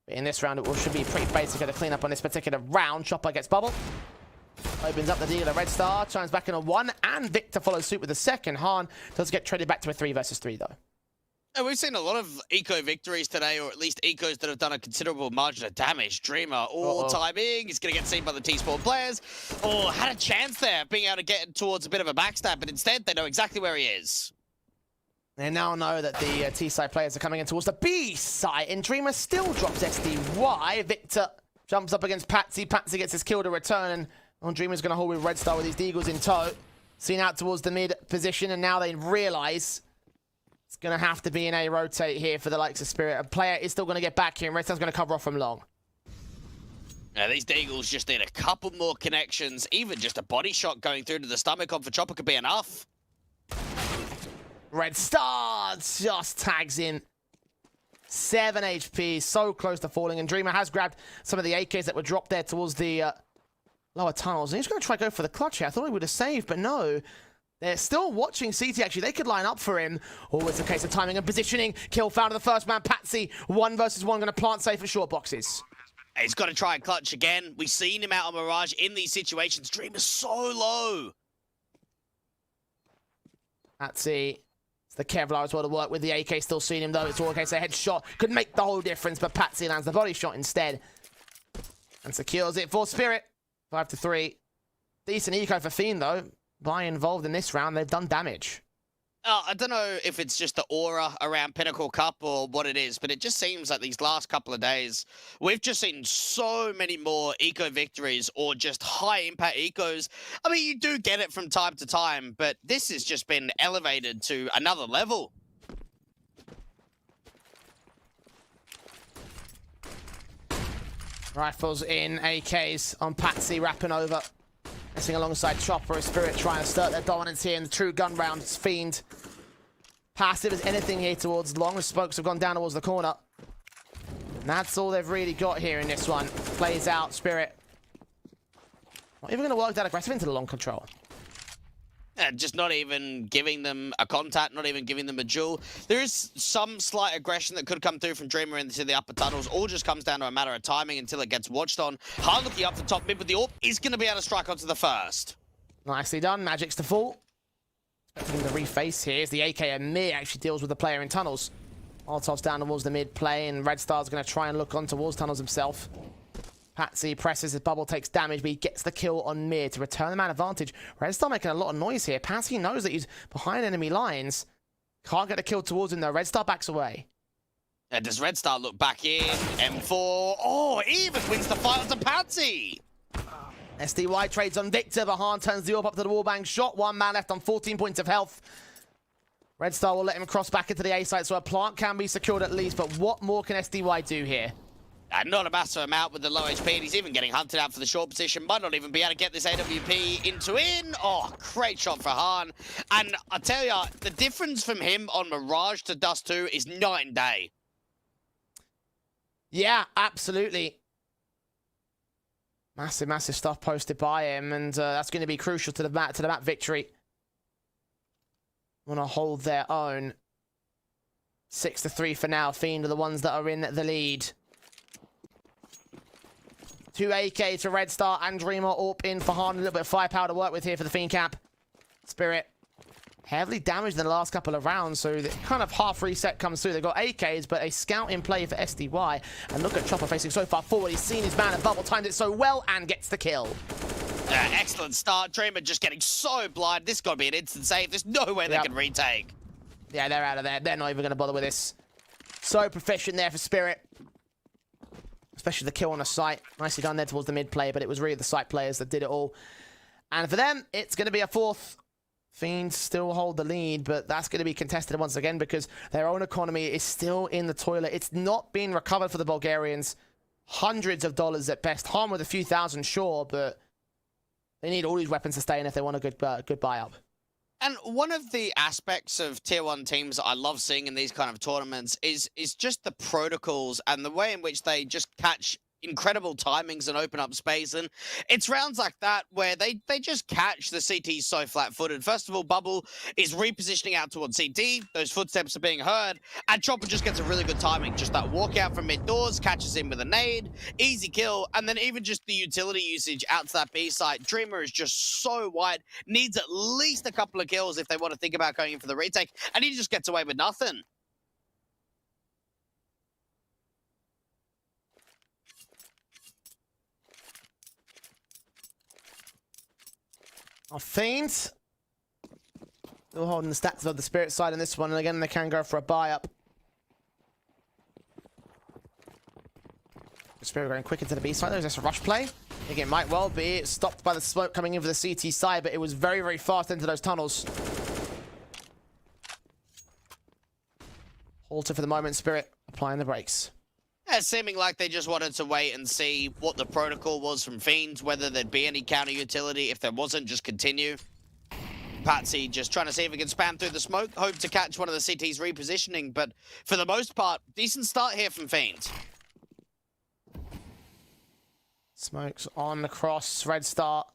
But in this round, it should be pretty basic to clean up on this particular round. Chopper gets Bubble. Opens up the deal. The Red Star chimes back in a 1. And Victor follows suit with a second. Han does get traded back to a 3 versus 3, though. And we've seen a lot of eco victories today, or at least ecos that have done a considerable margin of damage. Dreamer, all timing, he's going to get seen by the T-Sport players. Oh, had a chance there, being able to get towards a bit of a backstab, but instead they know exactly where he is. They now know that the T-side players are coming in towards the B side, and Dreamer still drops SDY. Victor jumps up against Patsy. Patsy gets his kill to return, and Dreamer's going to hold with Red Star with his Deagles in tow. Seen out towards the mid position, and now they realize it's going to have to be an A rotate here for the likes of Spirit. A player is still going to get back here, and Red Star's going to cover off from long. Now, these Deagles just need a couple more connections. Even just a body shot going through to the stomach on for Chopper could be enough. Red Star just tags in. 7 HP, so close to falling. And Dreamer has grabbed some of the AKs that were dropped there towards the lower tunnels. And he's going to try to go for the clutch here. I thought he would have saved, but no. They're still watching CT, actually. They could line up for him. Always a case of timing and positioning. Kill found on the first man. Patsy, 1 versus 1, going to plant safe for short boxes. He's got to try and clutch again. We've seen him out on Mirage in these situations. Dreamer's so low. Patsy. It's the Kevlar as well to work with. The AK still seeing him, though. It's all a case of headshot. Could make the whole difference, but Patsy lands the body shot instead. And secures it for Spirit. 5-3. Decent eco for Fiend, though. By involved in this round, they've done damage. I don't know if it's just the aura around Pinnacle Cup or what it is, but it just seems like these last couple of days, we've just seen so many more eco victories or just high impact ecos. I mean, you do get it from time to time, but this has just been elevated to another level. Rifles in, AKs on Patsy, wrapping over. Messing alongside Chopper, Spirit trying to assert their dominance here in the true gun round. It's Fiend. Passive as anything here towards long. The spokes have gone down towards the corner. And that's all they've really got here in this one. Plays out, Spirit. Not even going to work that aggressive into the long control. Just not even giving them a contact, not even giving them a duel. There is some slight aggression that could come through from Dreamer into the upper tunnels. All just comes down to a matter of timing until it gets watched on. Hard looking up for top mid with the AWP. He's going to be able to strike onto the first. Nicely done. Magic's to fall. Expecting the reface here as the AK and mid actually deals with the player in tunnels. Molotov's down towards the mid play, and Red Star's going to try and look on towards tunnels himself. Patsy presses, his bubble takes damage, but he gets the kill on mid to return the man advantage. Red Star making a lot of noise here. Patsy knows that he's behind enemy lines. Can't get a kill towards him though. Red Star backs away. Does Red Star look back in? M4. Oh, even wins the fight onto Patsy. SDY trades on Victor. Bahan turns the AWP up to the wallbang shot. 1 man left on 14 points of health. Red Star will let him cross back into the A site, so a plant can be secured at least. But what more can SDY do here? Not a massive amount with the low HP, and he's even getting hunted out for the short position. Might not even be able to get this AWP into in. Oh, great shot for Han. And I tell you, the difference from him on Mirage to Dust 2 is night and day. Yeah, absolutely. Massive stuff posted by him, and that's going to be crucial to the map victory. want to hold their own. 6-3 for now. Fiend are the ones that are in the lead. 2 AK to Red Star and Dreamer. AWP in for Han. A little bit of firepower to work with here for the Fiend camp. Spirit heavily damaged in the last couple of rounds, so the kind of half reset comes through. They've got AKs, but a scout in play for SDY. And look at Chopper facing so far forward. He's seen his man and bubble timed it so well and gets the kill. Excellent start. Dreamer just getting so blind. This got to be an instant save. There's no way they can retake. Yeah, they're out of there. They're not even going to bother with this. So proficient there for Spirit. Especially the kill on the site. Nicely done there towards the mid play, but it was really the site players that did it all. And for them, it's going to be a fourth. Fiends still hold the lead, but that's going to be contested once again because their own economy is still in the toilet. It's not being recovered for the Bulgarians. Hundreds of dollars at best. Harm with a few thousand, sure, but they need all these weapons to stay in if they want a good buy-up. And one of the aspects of Tier 1 teams that I love seeing in these kind of tournaments is just the protocols and the way in which they just catch incredible timings and open up space. And it's rounds like that where they just catch the CT so flat-footed. First of all, Bubble is repositioning out towards CT. Those footsteps are being heard. And Chopper just gets a really good timing. Just that walk out from mid doors, catches him with a nade, easy kill. And then even just the utility usage out to that B site. Dreamer is just so wide. Needs at least a couple of kills if they want to think about going in for the retake. And he just gets away with nothing. Fiend still holding the stats of the Spirit side in this one, and again they can go for a buy-up. Spirit going quick into the B side. There's just a rush play. I think it might well be stopped by the smoke coming in for the CT side, but it was very, very fast into those tunnels. Halted for the moment. Spirit applying the brakes. Yeah, seeming like they just wanted to wait and see what the protocol was from Fiend, whether there'd be any counter utility. If there wasn't, just continue. Patsy just trying to see if he can spam through the smoke. Hope to catch one of the CT's repositioning, but for the most part, decent start here from Fiend. Smokes on the cross. Red Star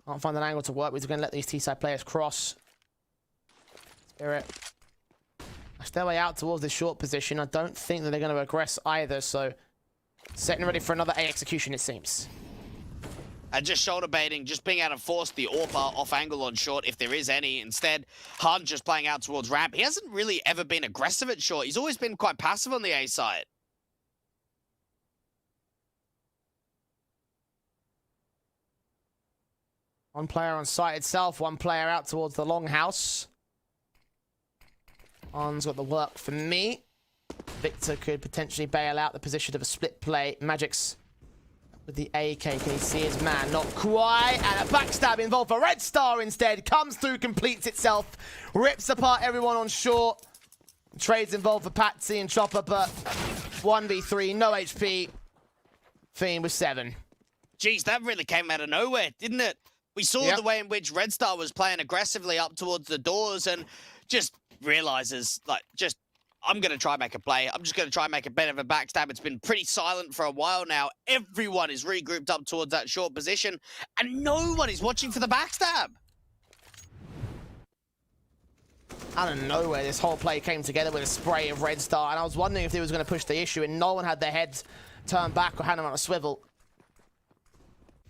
can't find an angle to work with. We're going to let these T-side players cross. Spirit their way out towards this short position. I don't think that they're going to aggress either, so setting ready for another A execution, it seems. And just shoulder baiting, just being able to force the AWP off angle on short if there is any. Instead, Han just playing out towards ramp. He hasn't really ever been aggressive at short. He's always been quite passive on the A side. One player on site itself, one player out towards the longhouse. Han's got the work for me. Victor could potentially bail out the position of a split play. Magic's with the AK. Can he see his man? Not quite. And a backstab involved for Red Star instead. Comes through, completes itself. Rips apart everyone on short. Trades involved for Patsy and Chopper, but 1v3, no HP. Fiend with 7. Jeez, that really came out of nowhere, didn't it? We saw the way in which Red Star was playing aggressively up towards the doors and just realizes, like, I'm going to try and make a play. I'm just going to try and make a bit of a backstab. It's been pretty silent for a while now. Everyone is regrouped up towards that short position, and no one is watching for the backstab. Out of nowhere, this whole play came together with a spray of Red Star, and I was wondering if they was going to push the issue, and no one had their heads turned back or had them on a swivel.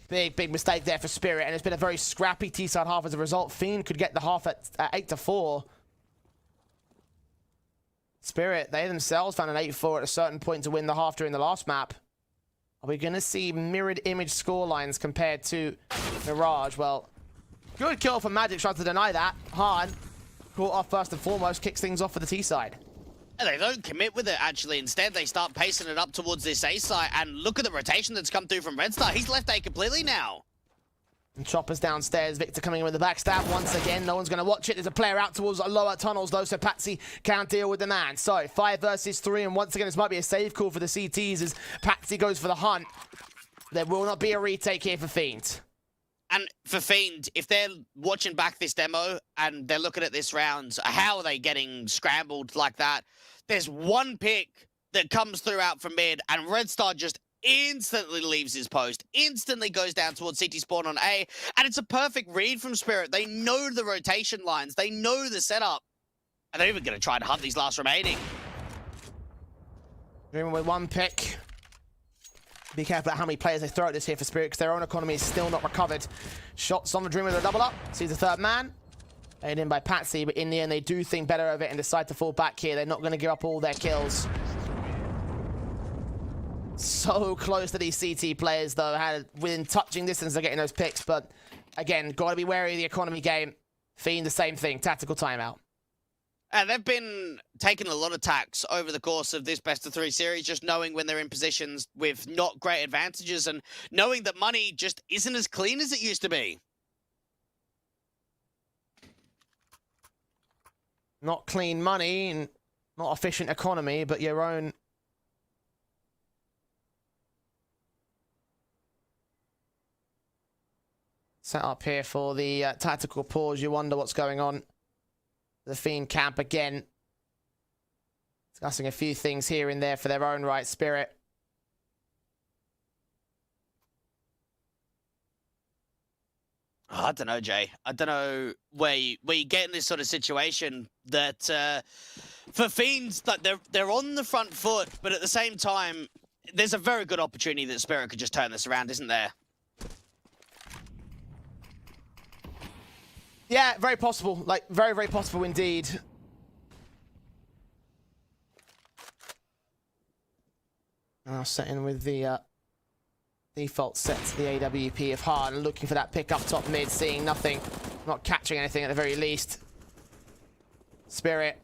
Big mistake there for Spirit, and it's been a very scrappy T-side half as a result. Fiend could get the half at 8-4. Spirit, they themselves found an 8-4 at a certain point to win the half during the last map. Are we going to see mirrored image scorelines compared to Mirage? Well, good kill from Magic, trying to deny that. Han, caught off first and foremost, kicks things off for the T-side. And they don't commit with it, actually. Instead, they start pacing it up towards this A site, and look at the rotation that's come through from Red Star. He's left A completely now. And Chopper's downstairs. Victor coming in with the backstab once again. No one's going to watch it. There's a player out towards lower tunnels, though, so Patsy can't deal with the man. So, 5 versus 3, and once again, this might be a save call for the CTs as Patsy goes for the hunt. There will not be a retake here for Fiend. And for Fiend, if they're watching back this demo and they're looking at this round, how are they getting scrambled like that? There's one pick that comes through out from mid, and Red Star just instantly leaves his post, instantly goes down towards CT spawn on A, and it's a perfect read from Spirit. They know the rotation lines, they know the setup, and they're even going to try to hunt these last remaining. Dreamer with one pick. Be careful about how many players they throw at this here for Spirit, because their own economy is still not recovered. Shots on the Dreamer with a double up. Sees the third man. Aided in by Patsy, but in the end they do think better of it and decide to fall back here. They're not going to give up all their kills. So close to these CT players, though, had within touching distance of getting those picks. But again, got to be wary of the economy game. Fiend, the same thing. Tactical timeout. And they've been taking a lot of tacks over the course of this best-of-3 series, just knowing when they're in positions with not great advantages and knowing that money just isn't as clean as it used to be. Not clean money and not efficient economy, but your own... set up here for the tactical pause. You wonder what's going on. The Fiend camp again. Discussing a few things here and there for their own right. Spirit. Oh, I don't know, Jay. I don't know where you get in this sort of situation that for Fiends, like they're on the front foot, but at the same time, there's a very good opportunity that Spirit could just turn this around, isn't there? Yeah, very possible. Like, very, very possible indeed. Now setting with the default set to the AWP of hard and looking for that pick up top mid, seeing nothing. Not catching anything at the very least. Spirit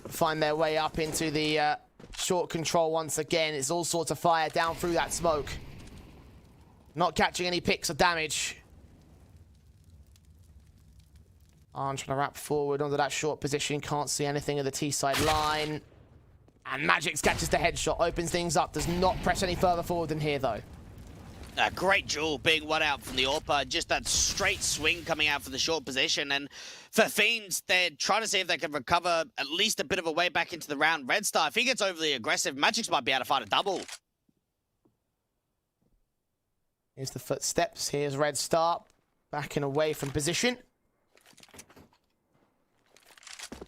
find their way up into the short control once again. It's all sorts of fire down through that smoke. Not catching any picks of damage. Arn trying to wrap forward onto that short position. Can't see anything of the T-side line. And Magix catches the headshot. Opens things up. Does not press any further forward than here, though. A great duel being one out from the AWPer. Just that straight swing coming out for the short position. And for Fiends, they're trying to see if they can recover at least a bit of a way back into the round. Red Star, if he gets overly aggressive, Magix might be able to find a double. Here's the footsteps. Here's Red Star. Backing away from position.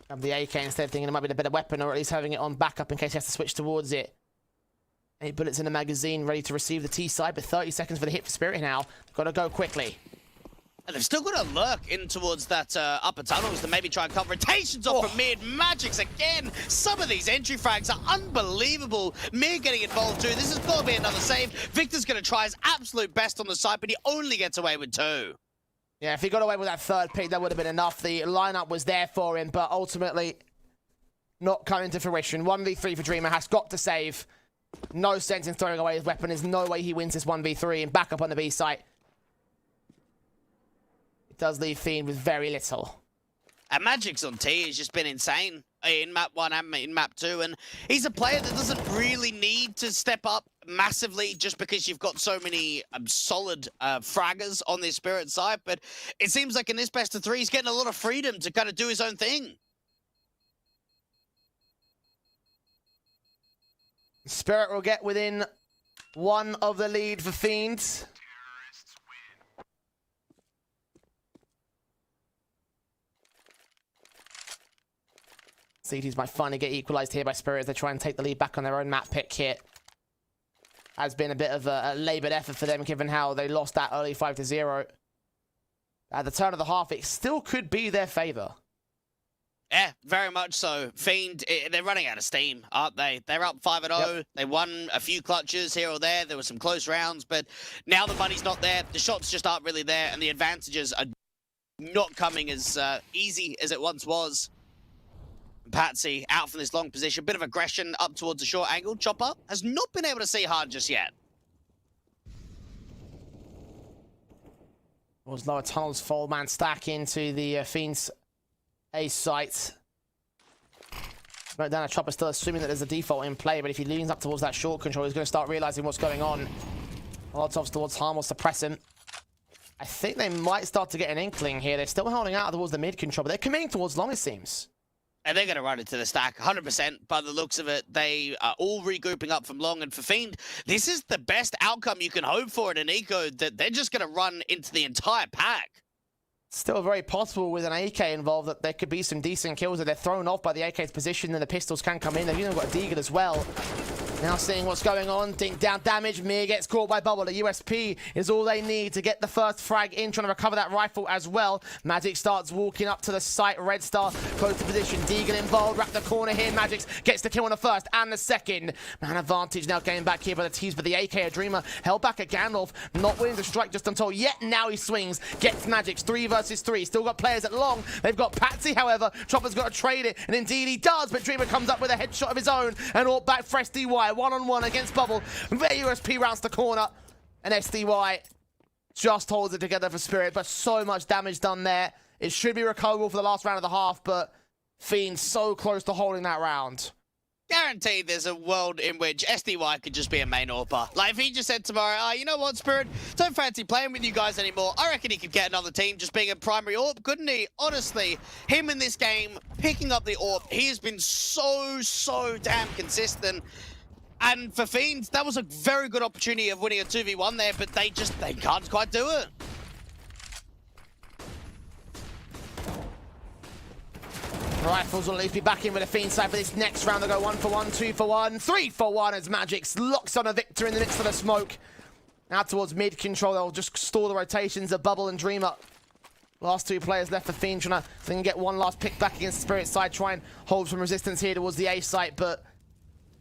Have the AK instead, thinking it might be a better weapon, or at least having it on backup in case he has to switch towards it. 8 bullets in the magazine, ready to receive the T-side, but 30 seconds for the hit for Spirit now. Got to go quickly. And they've still got to lurk in towards that upper tunnels to maybe try and cover rotations off from mid. Magix again. Some of these entry frags are unbelievable. Mir getting involved too. This has got to be another save. Victor's going to try his absolute best on the side, but he only gets away with 2. Yeah, if he got away with that third pick, that would have been enough. The lineup was there for him, but ultimately not coming to fruition. 1v3 for Dreamer, has got to save. No sense in throwing away his weapon. There's no way he wins this 1v3 and back up on the B site. It does leave Fiend with very little. And Magix on T has just been insane in map 1 and in map 2, and he's a player that doesn't really need to step up massively just because you've got so many solid fraggers on this Spirit side, but it seems like in this best of 3 he's getting a lot of freedom to kind of do his own thing. Spirit will get within 1 of the lead for Fiend. CTs might finally get equalized here by Spirit as they try and take the lead back on their own map pick here. Has been a bit of a laboured effort for them given how they lost that early 5-0. At the turn of the half, it still could be their favour. Yeah, very much so. Fiend, they're running out of steam, aren't they? They're up 5-0. Yep. They won a few clutches here or there. There were some close rounds, but now the money's not there. The shots just aren't really there, and the advantages are not coming as easy as it once was. Patsy out from this long position. Bit of aggression up towards the short angle. Chopper has not been able to see hard just yet. Was lower tunnels, full man stack into the Fiend's A site. Smoke down a Chopper, still assuming that there's a default in play, but if he leans up towards that short control, he's going to start realizing what's going on. Molotovs towards Harm will suppress him. I think they might start to get an inkling here. They're still holding out towards the mid control, but they're committing towards long, it seems. And they're going to run into the stack 100% by the looks of it. They are all regrouping up from long. And for Fiend, this is the best outcome you can hope for in an eco, that they're just going to run into the entire pack. Still very possible with an AK involved that there could be some decent kills that they're thrown off by the AK's position, and the pistols can come in. They've even got a Deagle as well. Now seeing what's going on, dink down damage, Mir gets caught by Bubble. The USP is all they need to get the first frag in, trying to recover that rifle as well. Magic starts walking up to the site, Red Star close to position, Deagle involved, wrap the corner here, Magic gets the kill on the first and the second. Man advantage now getting back here by the tees, but the AK, a Dreamer, held back at Gandalf, not willing to strike just until yet now he swings, gets Magic's 3 versus 3, still got players at long, they've got Patsy however, Chopper's got to trade it, and indeed he does, but Dreamer comes up with a headshot of his own, and all back for SDY, one-on-one against Bubble. USP rounds the corner, and SDY just holds it together for Spirit, but so much damage done there. It should be recoverable for the last round of the half, but Fiend so close to holding that round. Guaranteed there's a world in which SDY could just be a main AWPer. Like, if he just said tomorrow, you know what, Spirit, don't fancy playing with you guys anymore, I reckon he could get another team just being a primary AWP, couldn't he? Honestly, him in this game, picking up the AWP, he has been so damn consistent. And for Fiend, that was a very good opportunity of winning a 2v1 there, but they can't quite do it. Rifles will at least be back in with the Fiend side for this next round. They'll go 1 for 1, 2 for 1, 3 for 1 as Magix locks on a victor in the midst of the smoke. Now towards mid control, they'll just stall the rotations of Bubble and Dreamer. Last 2 players left for Fiend, trying to they can get one last pick back against Spirit side, try and hold some resistance here towards the A site, but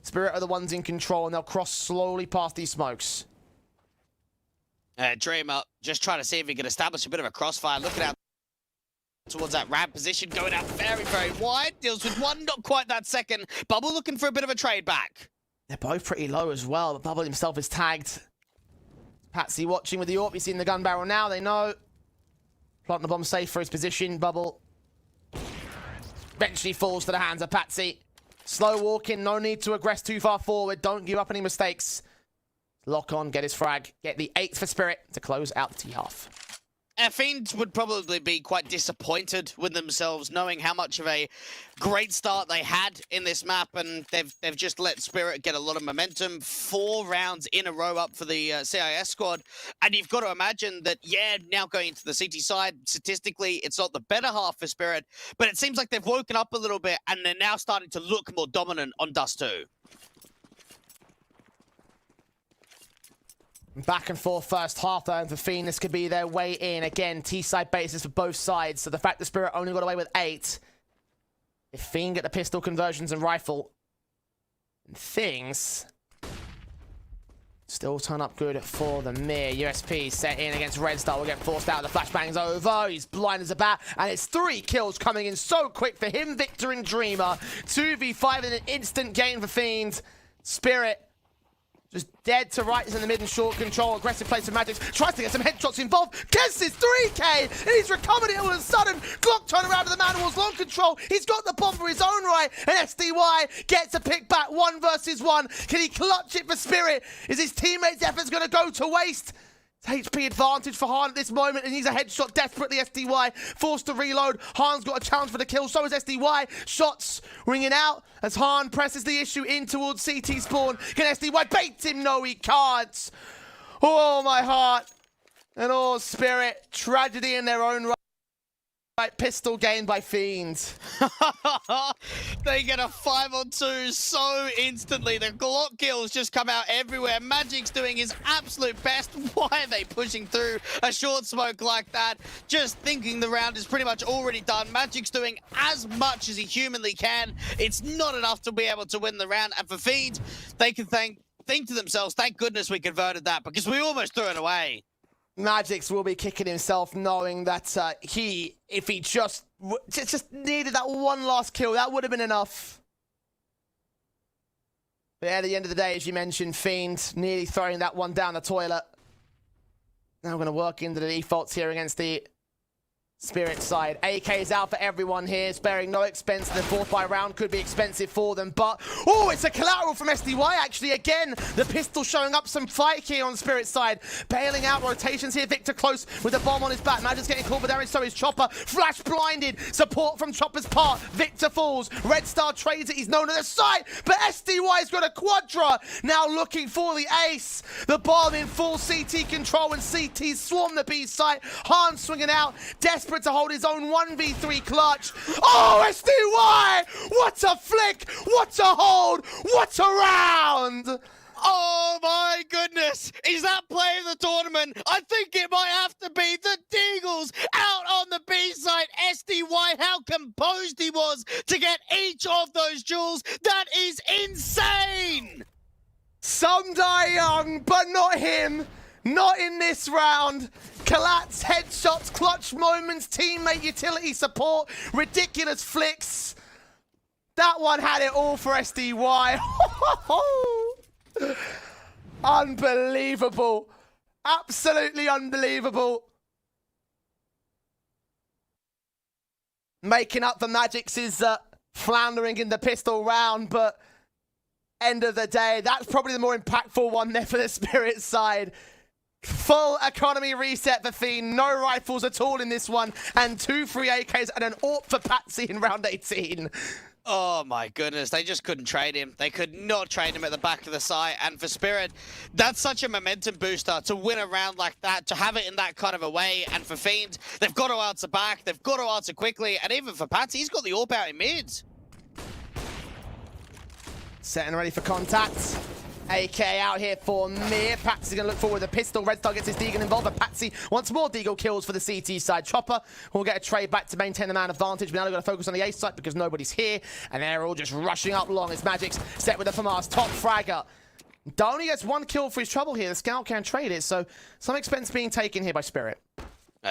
Spirit are the ones in control, and they'll cross slowly past these smokes. Dreamer just trying to see if he can establish a bit of a crossfire, looking out towards that ramp position, going out very wide, deals with one, not quite that second. Bubble looking for a bit of a trade back. They're both pretty low as well, but Bubble himself is tagged. Patsy watching with the AWP, he's seen the gun barrel now, they know. Planting the bomb safe for his position, Bubble eventually falls to the hands of Patsy. Slow walking, no need to aggress too far forward, don't give up any mistakes. Lock on, get his frag, get the 8th for Spirit to close out the T-half. Fiend would probably be quite disappointed with themselves, knowing how much of a great start they had in this map, and they've just let Spirit get a lot of momentum. 4 rounds in a row up for the CIS squad, and you've got to imagine that, yeah, now going into the CT side, statistically, it's not the better half for Spirit, but it seems like they've woken up a little bit, and they're now starting to look more dominant on Dust 2. Back and forth first half though, and for Fiend, this could be their way in. Again, T-side basis for both sides, so the fact that Spirit only got away with 8, if Fiend get the pistol conversions and rifle, things still turn up good for the Mir. USP set in against Red Star, will get forced out, the flashbang's over, he's blind as a bat, and it's 3 kills coming in so quick for him, Victor and Dreamer. 2v5 in an instant gain for Fiend. Spirit just dead to rights in the mid and short control. Aggressive plays for Magic. Tries to get some headshots involved. Gets his 3K. And he's recovered it all of a sudden. Glock turn around to the man who was long control. He's got the bomb for his own right. And SDY gets a pick back 1 versus 1. Can he clutch it for Spirit? Is his teammates' efforts going to go to waste? HP advantage for Han at this moment, and he's a headshot desperately. SDY forced to reload. Han's got a challenge for the kill, so is SDY. Shots ringing out as Han presses the issue in towards CT spawn. Can SDY bait him? No, he can't. Oh, my heart. And oh, Spirit. Tragedy in their own right. Pistol gained by Fiend. They get a 5-on-2 so instantly. The Glock kills just come out everywhere. Magic's doing his absolute best. Why are they pushing through a short smoke like that? Just thinking the round is pretty much already done. Magic's doing as much as he humanly can. It's not enough to be able to win the round. And for Fiend, they can think to themselves, thank goodness we converted that, because we almost threw it away. Magix will be kicking himself knowing that if he just needed that one last kill, that would have been enough. But at the end of the day, as you mentioned, Fiend nearly throwing that one down the toilet. Now we're going to work into the defaults here against the Spirit side. AK is out for everyone here, sparing no expense. The 4th buy round could be expensive for them, but oh, it's a collateral from SDY actually. Again, the pistol showing up some fight here on the Spirit side. Bailing out rotations here. Victor close with the bomb on his back. Magic's getting caught for damage, so is Chopper. Flash blinded. Support from Chopper's part. Victor falls. Red Star trades it. He's known at the side, but SDY's got a quadra. Now looking for the ace. The bomb in full CT control, and CT swarm the B site. Han swinging out. Desperate to hold his own 1v3 clutch. Oh, SDY! What a flick! What a hold! What a round! Oh my goodness! Is that play of the tournament? I think it might have to be the Deagles out on the B side. SDY, how composed he was to get each of those jewels. That is insane! Some die young, but not him. Not in this round. Collapse, headshots, clutch moments, teammate utility support, ridiculous flicks. That one had it all for SDY. Unbelievable. Absolutely unbelievable. Making up for Magic's floundering in the pistol round, but end of the day, that's probably the more impactful one there for the Spirit side. Full economy reset for Fiend. No rifles at all in this one. And 2 free AKs and an AWP for Patsy in round 18. Oh my goodness, they just couldn't trade him. They could not trade him at the back of the site. And for Spirit, that's such a momentum booster to win a round like that, to have it in that kind of a way. And for Fiend, they've got to answer back. They've got to answer quickly. And even for Patsy, he's got the AWP out in mids. Set and ready for contact. AK out here for Mir. Patsy gonna look forward with a pistol. Red Star gets his Deagle involved, but Patsy wants more Deagle kills for the CT side. Chopper will get a trade back to maintain the man advantage. But now they're gonna focus on the ace side because nobody's here. And they're all just rushing up long as Magic's set with the FAMAS. Top fragger. Donnie gets 1 kill for his trouble here. The scout can trade it, so some expense being taken here by Spirit.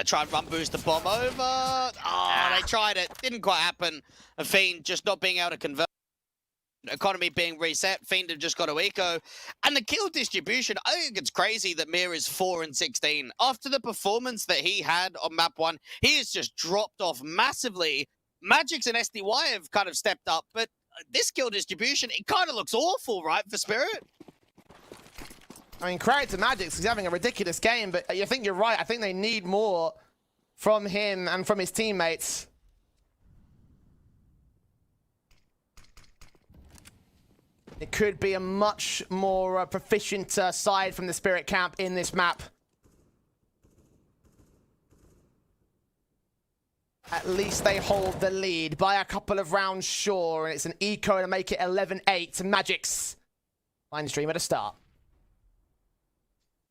Try and run boost the bomb over. Oh, they tried it. Didn't quite happen. A Fiend just not being able to convert. Economy being reset, Fiend have just got to eco. And the kill distribution, I think it's crazy that Mir is 4-16. After the performance that he had on map 1, he has just dropped off massively. Magic's and SDY have kind of stepped up, but this kill distribution, it kind of looks awful, right, for Spirit? I mean, credit to Magic's, he's having a ridiculous game, but I think you're right. I think they need more from him and from his teammates. It could be a much more proficient side from the Spirit camp in this map. At least they hold the lead by a couple of rounds, sure. And it's an eco to make it 11-8 to Magic's. Line stream at a start.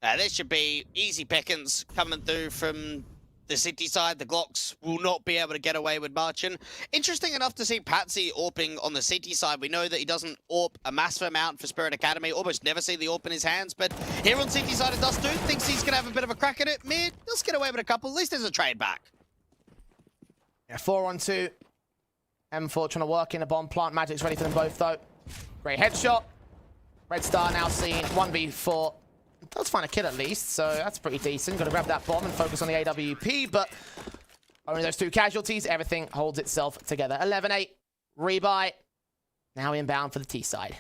This should be easy pickings coming through from the city side. The Glocks will not be able to get away with marching. Interesting enough to see Patsy AWPing on the city side. We know that he doesn't AWP a massive amount for Spirit Academy. Almost never see the AWP in his hands. But here on city side, it does do. Thinks he's going to have a bit of a crack at it. Mid, let's get away with a couple. At least there's a trade back. Yeah, 4-on-2. M4 trying to work in a bomb plant. Magic's ready for them both, though. Great headshot. Red Star now seen 1v4. Does find a kill at least, so that's pretty decent. Got to grab that bomb and focus on the AWP, but only those 2 casualties. Everything holds itself together. 11-8. Rebuy. Now inbound for the T side.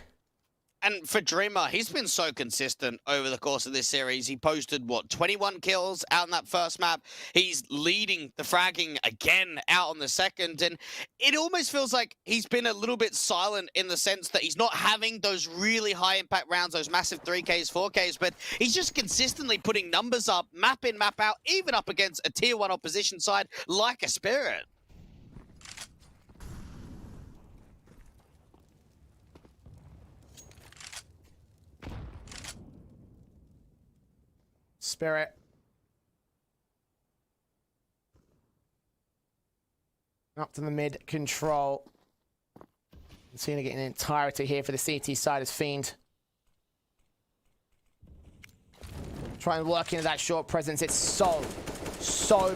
And for Dreamer, he's been so consistent over the course of this series. He posted, what, 21 kills out on that first map. He's leading the fragging again out on the second. And it almost feels like he's been a little bit silent in the sense that he's not having those really high impact rounds, those massive 3Ks, 4Ks, but he's just consistently putting numbers up, map in, map out, even up against a tier 1 opposition side like a Spirit. Spirit. Up to the mid control. Cena getting an entirety here for the CT side as Fiend. Try and work into that short presence. It's so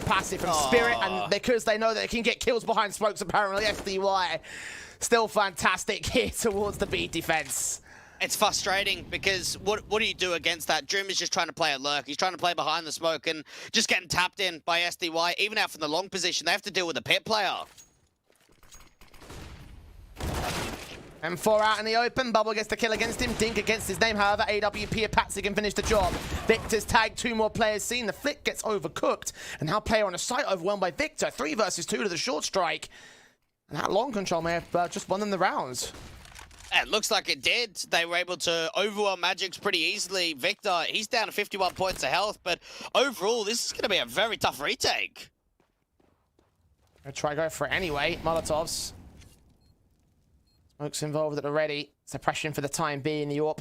passive from Spirit, and because they know that they can get kills behind smokes, apparently SDY still fantastic here towards the B defense. It's frustrating because what do you do against that? Dream is just trying to play a lurk. He's trying to play behind the smoke and just getting tapped in by SDY. Even out from the long position, they have to deal with a pit player. M4 out in the open. Bubble gets the kill against him. Dink against his name. However, AWP and Patsy can finish the job. Victor's tagged. 2 more players seen. The flick gets overcooked. And now player on the site overwhelmed by Victor. 3 versus 2 to the short strike. And that long control may have just won them the rounds. It looks like it did. They were able to overwhelm Magix pretty easily. Victor, he's down to 51 points of health. But overall, this is going to be a very tough retake. Gonna try go for it anyway. Molotovs. Smoke's involved at the ready. Suppression for the time being. The AWP.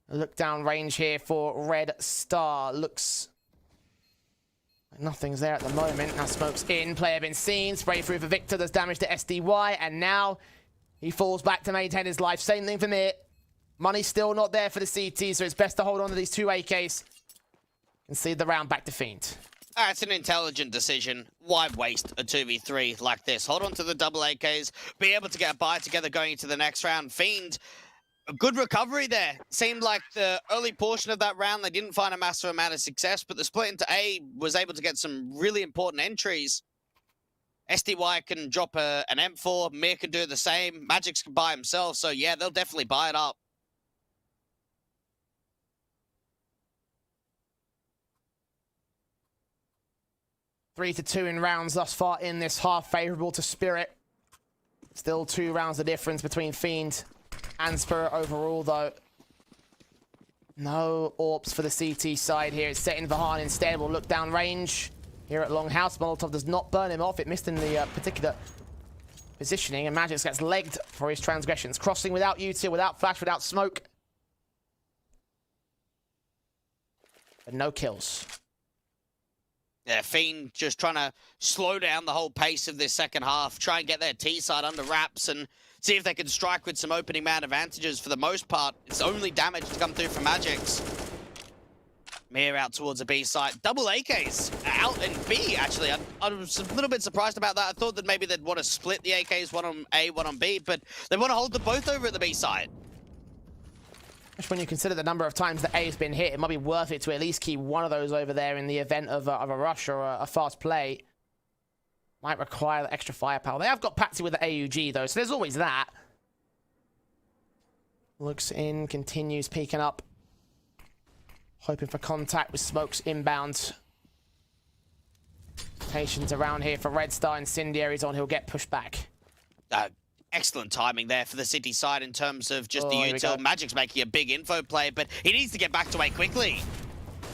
Look down range here for Red Star. Looks like nothing's there at the moment. Now Smoke's in. Player been seen. Spray through for Victor. Does damage to SDY. And now he falls back to maintain his life. Same thing for me. Money's still not there for the CT, so it's best to hold on to these 2 AKs. Concede the round back to Fiend. It's an intelligent decision. Why waste a 2v3 like this? Hold on to the double AKs, be able to get a buy together going into the next round. Fiend, a good recovery there. Seemed like the early portion of that round, they didn't find a massive amount of success, but the split into A was able to get some really important entries. SDY can drop an M4, Mir can do the same, Magix can buy himself, so yeah, they'll definitely buy it up. 3-2 in rounds thus far in this half, favourable to Spirit. Still 2 rounds of difference between Fiend and Spirit overall, though. No AWPs for the CT side here. It's setting Vahan instead. Will look down range here at Longhouse. Molotov does not burn him off. It missed in the particular positioning, and Magix gets legged for his transgressions. Crossing without util, without flash, without smoke. But no kills. Yeah, Fiend just trying to slow down the whole pace of this second half, try and get their T side under wraps and see if they can strike with some opening man advantages. For the most part, it's only damage to come through for Magix. Mir out towards the B side. Double AKs out in B, actually. I was a little bit surprised about that. I thought that maybe they'd want to split the AKs, one on A, one on B, but they want to hold them both over at the B side. When you consider the number of times that A has been hit, it might be worth it to at least keep one of those over there in the event of a rush or a fast play. Might require the extra firepower. They have got Patsy with the AUG, though, so there's always that. Looks in, continues peeking up. Hoping for contact with Smokes inbound. Patience around here for Red Star. Incendiaries on, he'll get pushed back. Excellent timing there for the City side in terms of just the util. Magic's making a big info play, but he needs to get back to A quickly.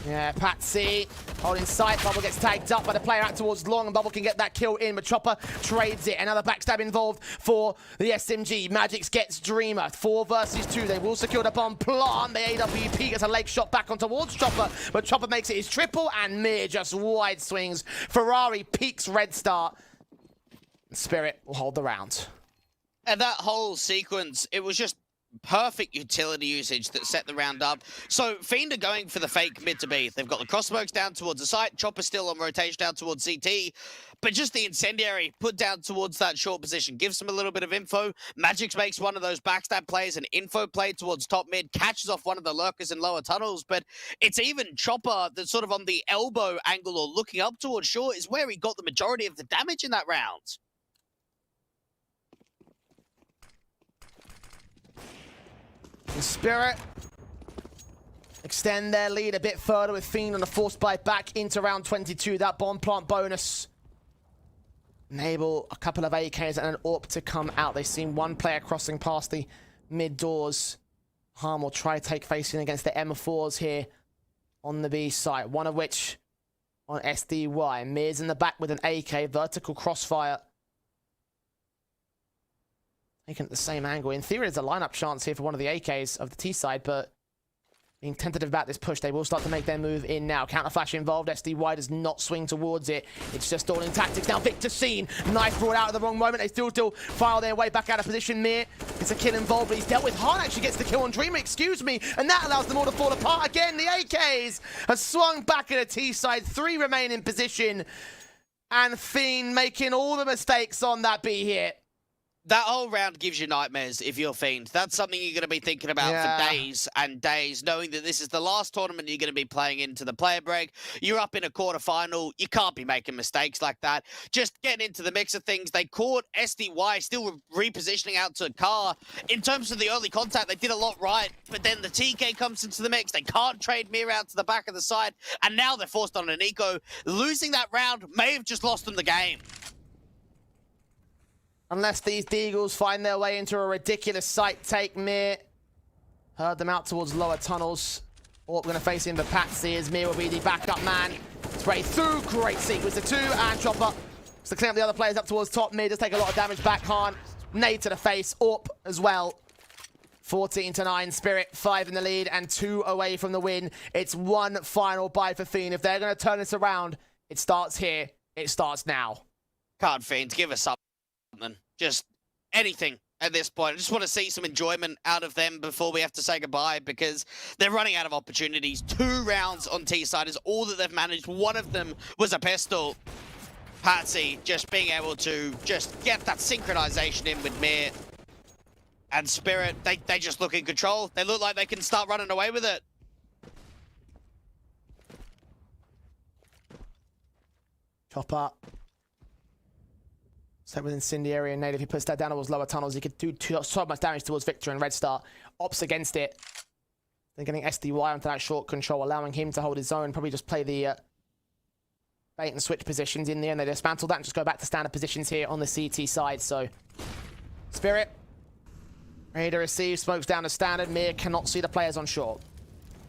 Yeah, Patsy holding sight. Bubble gets tagged up by the player out towards long, and Bubble can get that kill in, but Chopper trades it. Another backstab involved for the SMG. Magix gets Dreamer. 4 versus 2. They will secure the bomb plant. The AWP gets a leg shot back on towards Chopper, but Chopper makes it his triple, and Mir just wide swings. Ferrari peaks Red Star. Spirit will hold the round. And that whole sequence, it was just perfect utility usage that set the round up. So Fiend are going for the fake mid to B. They've got the crossmokes down towards the site, Chopper still on rotation down towards CT, but just the incendiary put down towards that short position gives them a little bit of info. Magix makes one of those backstab plays, an info play towards top mid, catches off one of the lurkers in lower tunnels, but it's even Chopper that's sort of on the elbow angle or looking up towards short is where he got the majority of the damage in that round. Spirit extend their lead a bit further with Fiend on a forced buy back into round 22. That bomb plant bonus enable a couple of AKs and an AWP to come out. They've seen one player crossing past the mid doors. Harm will try to take facing against the M4s here on the B site, one of which on SDY. Mir's in the back with an AK, vertical crossfire. Taken at the same angle. In theory, there's a lineup chance here for one of the AKs of the T side, but being tentative about this push, they will start to make their move in now. Counter flash involved. SDY does not swing towards it. It's just stalling tactics. Now Victor seen. Knife brought out at the wrong moment. They still file their way back out of position. Mir, it's a kill involved, but he's dealt with. Han actually gets the kill on Dreamer, excuse me, and that allows them all to fall apart again. The AKs have swung back at a T side. 3 remain in position, and Fiend making all the mistakes on that B hit. That whole round gives you nightmares if you're Fiend. That's something you're going to be thinking about for days and days, knowing that this is the last tournament you're going to be playing into the player break. You're up in a quarterfinal. You can't be making mistakes like that. Just getting into the mix of things. They caught SDY still repositioning out to Car. In terms of the early contact, they did a lot right, but then the TK comes into the mix. They can't trade Mir out to the back of the side, and now they're forced on an eco. Losing that round may have just lost them the game. Unless these Deagles find their way into a ridiculous site take, Mir heard them out towards lower tunnels. Orp going to face him, but Patsy as Mir will be the backup man. Spray through, great sequence of two, and Chopper. So clean up the other players up towards top. Mir does take a lot of damage back. Han, nade to the face. Orp as well. 14-9, Spirit 5 in the lead and 2 away from the win. It's one final buy for Fiend. If they're going to turn this around, it starts here. It starts now. Can't Fiend, give us something. Just anything at this point. I just want to see some enjoyment out of them before we have to say goodbye, because they're running out of opportunities. 2 rounds on T-side is all that they've managed. One of them was a pistol. Patsy just being able to just get that synchronization in with Mir. And Spirit, they just look in control. They look like they can start running away with it. Chopper. So with Incendiary and Nade, if he puts that down towards lower tunnels, he could do so much damage towards Victor and Red Star. Ops against it. They're getting SDY onto that short control, allowing him to hold his own. Probably just play the bait and switch positions in the end. They dismantle that and just go back to standard positions here on the CT side. So Spirit ready to receive. Smokes down to standard. Mir cannot see the players on short.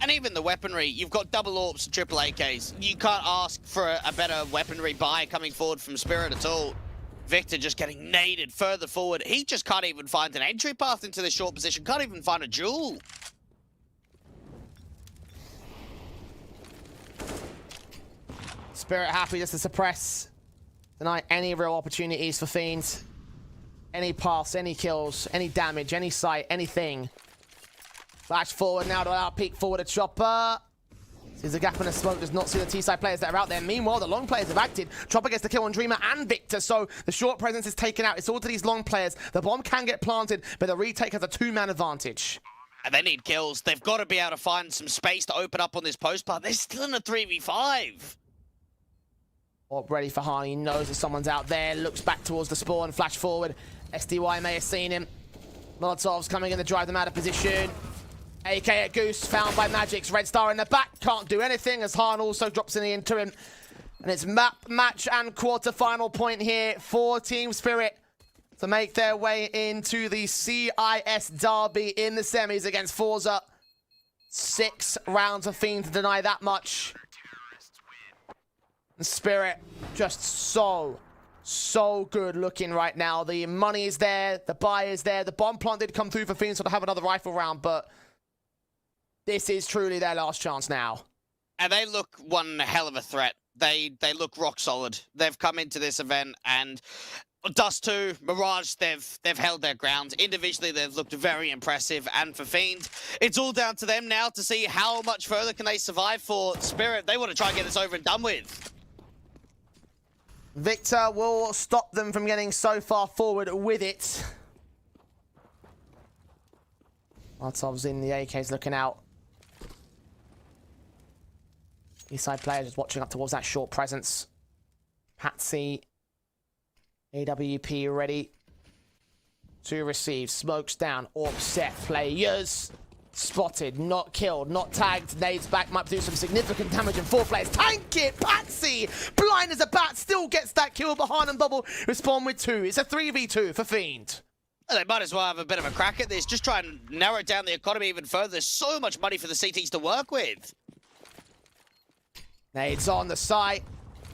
And even the weaponry, you've got double AWPs and triple AKs. You can't ask for a better weaponry buy coming forward from Spirit at all. Victor just getting naded further forward. He just can't even find an entry path into the short position. Can't even find a jewel. Spirit happy just to suppress, deny any real opportunities for Fiend. Any pass, any kills, any damage, any sight, anything. Flash forward now to allow peek forward to Chopper. Sees a gap in the smoke, does not see the T-side players that are out there. Meanwhile, the long players have acted. Chopper gets the kill on Dreamer and Victor, so the short presence is taken out. It's all to these long players. The bomb can get planted, but the retake has a 2-man advantage. And they need kills. They've got to be able to find some space to open up on this post part. They're still in a 3v5. Orp ready for Han. He knows that someone's out there. Looks back towards the spawn. Flash forward. SDY may have seen him. Molotov's coming in to drive them out of position. AK at Goose, found by Magix. Red Star in the back, can't do anything as Han also drops in the interim. And it's map, match, and quarter-final point here for Team Spirit to make their way into the CIS derby in the semis against Forza. 6 rounds of Fiend to deny that much. And Spirit just so good looking right now. The money is there, the buy is there. The bomb plant did come through for Fiend, so to have another rifle round, but this is truly their last chance now. And they look one hell of a threat. They look rock solid. They've come into this event, and Dust 2, Mirage, they've held their ground. Individually, they've looked very impressive. And for Fiend, it's all down to them now to see how much further can they survive. For Spirit, they want to try and get this over and done with. Victor will stop them from getting so far forward with it. Molotov's in, the AK's looking out. Eastside players just watching up towards that short presence. Patsy, AWP ready to receive. Smokes down, Orp set. Players spotted, not killed, not tagged. Nades back, might do some significant damage, and 4 players tank it. Patsy, blind as a bat, still gets that kill behind and Bubble. Respond with 2. It's a 3v2 for Fiend. They might as well have a bit of a crack at this. Just try and narrow down the economy even further. There's so much money for the CTs to work with. Nades on the site.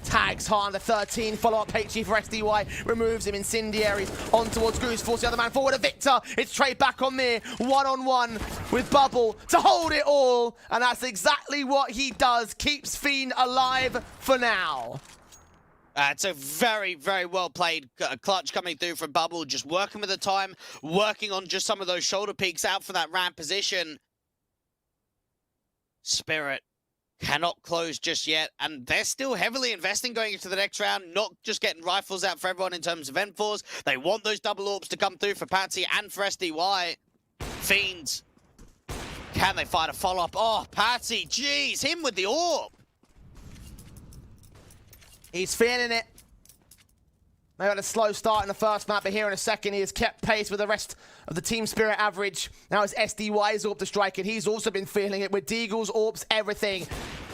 Tags Han, the 13. Follow-up HG for SDY. Removes him. Incendiaries on towards Goose. Force the other man forward to Victor. It's trade back on Mir. 1-on-1 with Bubble to hold it all. And that's exactly what he does. Keeps Fiend alive for now. It's a very, very well played clutch coming through from Bubble. Just working with the time. Working on just some of those shoulder peaks out for that ramp position. Spirit cannot close just yet, and they're still heavily investing going into the next round, not just getting rifles out for everyone in terms of M4s. They want those double orbs to come through for Patsy and for SDY. Fiend, can they find a follow-up? Oh, Patsy, jeez, him with the orb. He's feeling it. They had a slow start in the first map, but here in a second, he has kept pace with the rest of the Team Spirit average. Now it's SDY's orb to strike it. He's also been feeling it with Deagle's orbs, everything.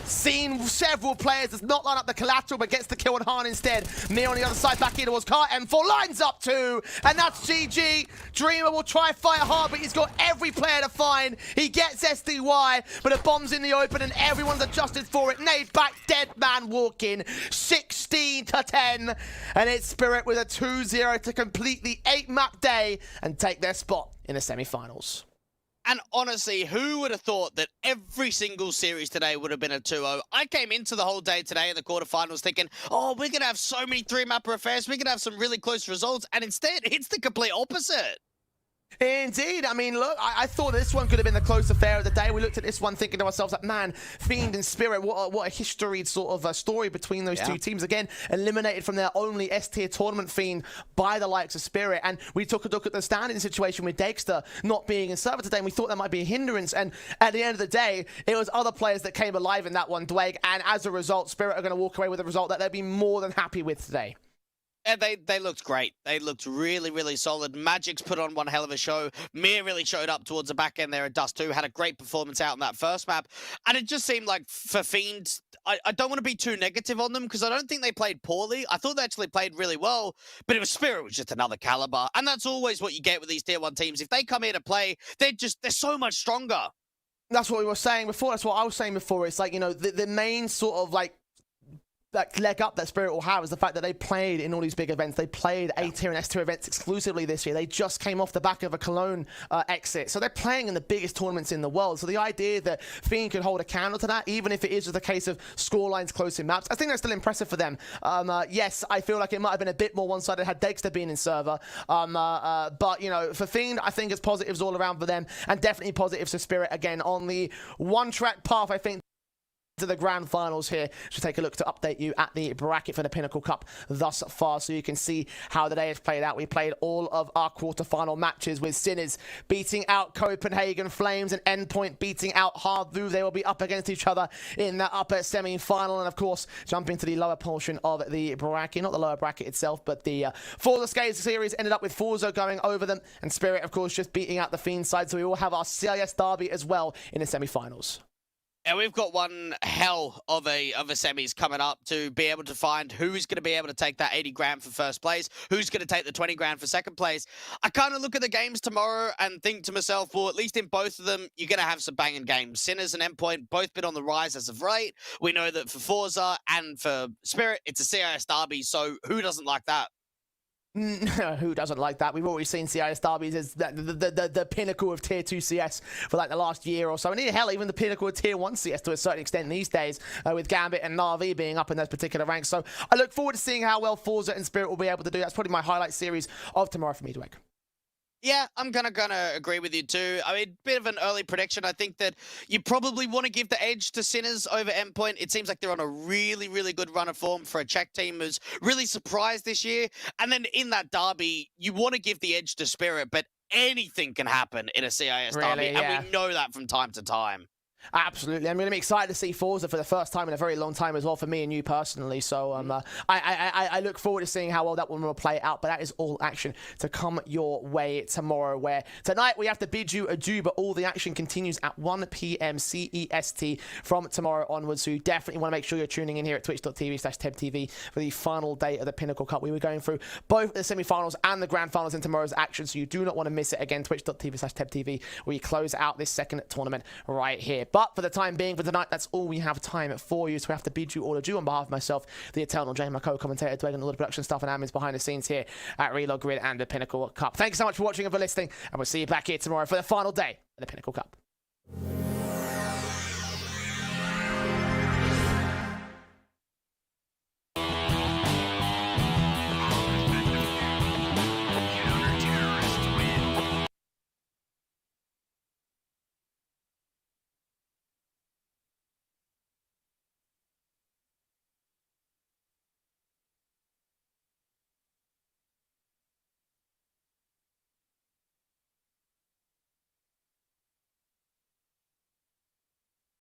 Seen several players, does not line up the collateral, but gets the kill on Han instead. Mir on the other side, back in towards Car. M4 lines up too, and that's GG. Dreamer will try fight hard, but he's got every player to find. He gets SDY, but a bomb's in the open, and everyone's adjusted for it. Nade back, dead man walking. 16-10, and it's Spirit with a 2-0 to complete the 8-map day and take their spot in the semi-finals. And honestly, who would have thought that every single series today would have been a 2-0? I came into the whole day today in the quarterfinals thinking, oh, we're going to have so many 3-mapper affairs. We're going to have some really close results. And instead, it's the complete opposite. Indeed. I mean, look, I thought this one could have been the close affair of the day. We looked at this one thinking to ourselves, like, man, Fiend and Spirit, what a history sort of a story between those two teams. Again, eliminated from their only S-tier tournament, Fiend, by the likes of Spirit. And we took a look at the standing situation with Dexter not being in server today, and we thought that might be a hindrance. And at the end of the day, it was other players that came alive in that one, Dweg. And as a result, Spirit are going to walk away with a result that they'll be more than happy with today. And they looked great. They looked really, really solid. Magic's put on one hell of a show. Mir really showed up towards the back end there at Dust 2. Had a great performance out in that first map. And it just seemed like for Fiend, I don't want to be too negative on them because I don't think they played poorly. I thought they actually played really well. But it was Spirit was just another caliber. And that's always what you get with these tier 1 teams. If they come here to play, they're so much stronger. That's what we were saying before. That's what I was saying before. It's like, you know, the main sort of like that leg up that Spirit will have is the fact that they played in all these big events. They played A-tier and S-tier events exclusively this year. They just came off the back of a Cologne exit. So they're playing in the biggest tournaments in the world. So the idea that Fiend could hold a candle to that, even if it is just a case of scorelines close in maps, I think that's still impressive for them. Yes, I feel like it might have been a bit more one-sided had Dexter been in server. But, you know, for Fiend, I think it's positives all around for them, and definitely positives for Spirit, again, on the one-track path, I think, to the grand finals here. Should take a look to update you at the bracket for the Pinnacle Cup thus far, so you can see how the day has played out. We played all of our quarterfinal matches with Sinners beating out Copenhagen Flames and Endpoint beating out Hardvu. They will be up against each other in the upper semi-final, and of course jumping to the lower portion of the bracket, not the lower bracket itself, but the Forza Skates series ended up with Forza going over them, and Spirit of course just beating out the Fiend side. So we will have our CIS derby as well in the semi-finals. And we've got one hell of a semis coming up to be able to find who's going to be able to take that 80 grand for first place, who's going to take the 20 grand for second place. I kind of look at the games tomorrow and think to myself, well, at least in both of them, you're going to have some banging games. Sinners and Endpoint both been on the rise as of late. We know that for Forza and for Spirit, it's a CIS derby, so who doesn't like that? Who doesn't like that? We've already seen CIS derbies as the pinnacle of tier 2 CS for like the last year or so. And hell, even the pinnacle of tier 1 CS to a certain extent these days, with Gambit and Na'Vi being up in those particular ranks. So I look forward to seeing how well Forza and Spirit will be able to do. That's probably my highlight series of tomorrow for me, Dweg. Yeah, I'm gonna agree with you too. I mean, bit of an early prediction. I think that you probably want to give the edge to Sinners over Endpoint. It seems like they're on a really, really good run of form for a Czech team who's really surprised this year. And then in that derby, you want to give the edge to Spirit, but anything can happen in a CIS derby, and we know that from time to time. Absolutely. I'm going to be excited to see Forza for the first time in a very long time as well for me and you personally. So I look forward to seeing how well that one will play out. But that is all action to come your way tomorrow, where tonight we have to bid you adieu, but all the action continues at 1 p.m. CEST from tomorrow onwards. So you definitely want to make sure you're tuning in here at twitch.tv/TebTV for the final day of the Pinnacle Cup. We were going through both the semi-finals and the grand finals in tomorrow's action, so you do not want to miss it. Again, twitch.tv/TebTV, where you close out this second tournament right here. But for the time being, for tonight, that's all we have time for you. So we have to bid you all adieu on behalf of myself, the Eternal J, my co-commentator, Dwayne, and all the production stuff and admins behind the scenes here at Reload Grid and the Pinnacle Cup. Thanks so much for watching and for listening, and we'll see you back here tomorrow for the final day of the Pinnacle Cup.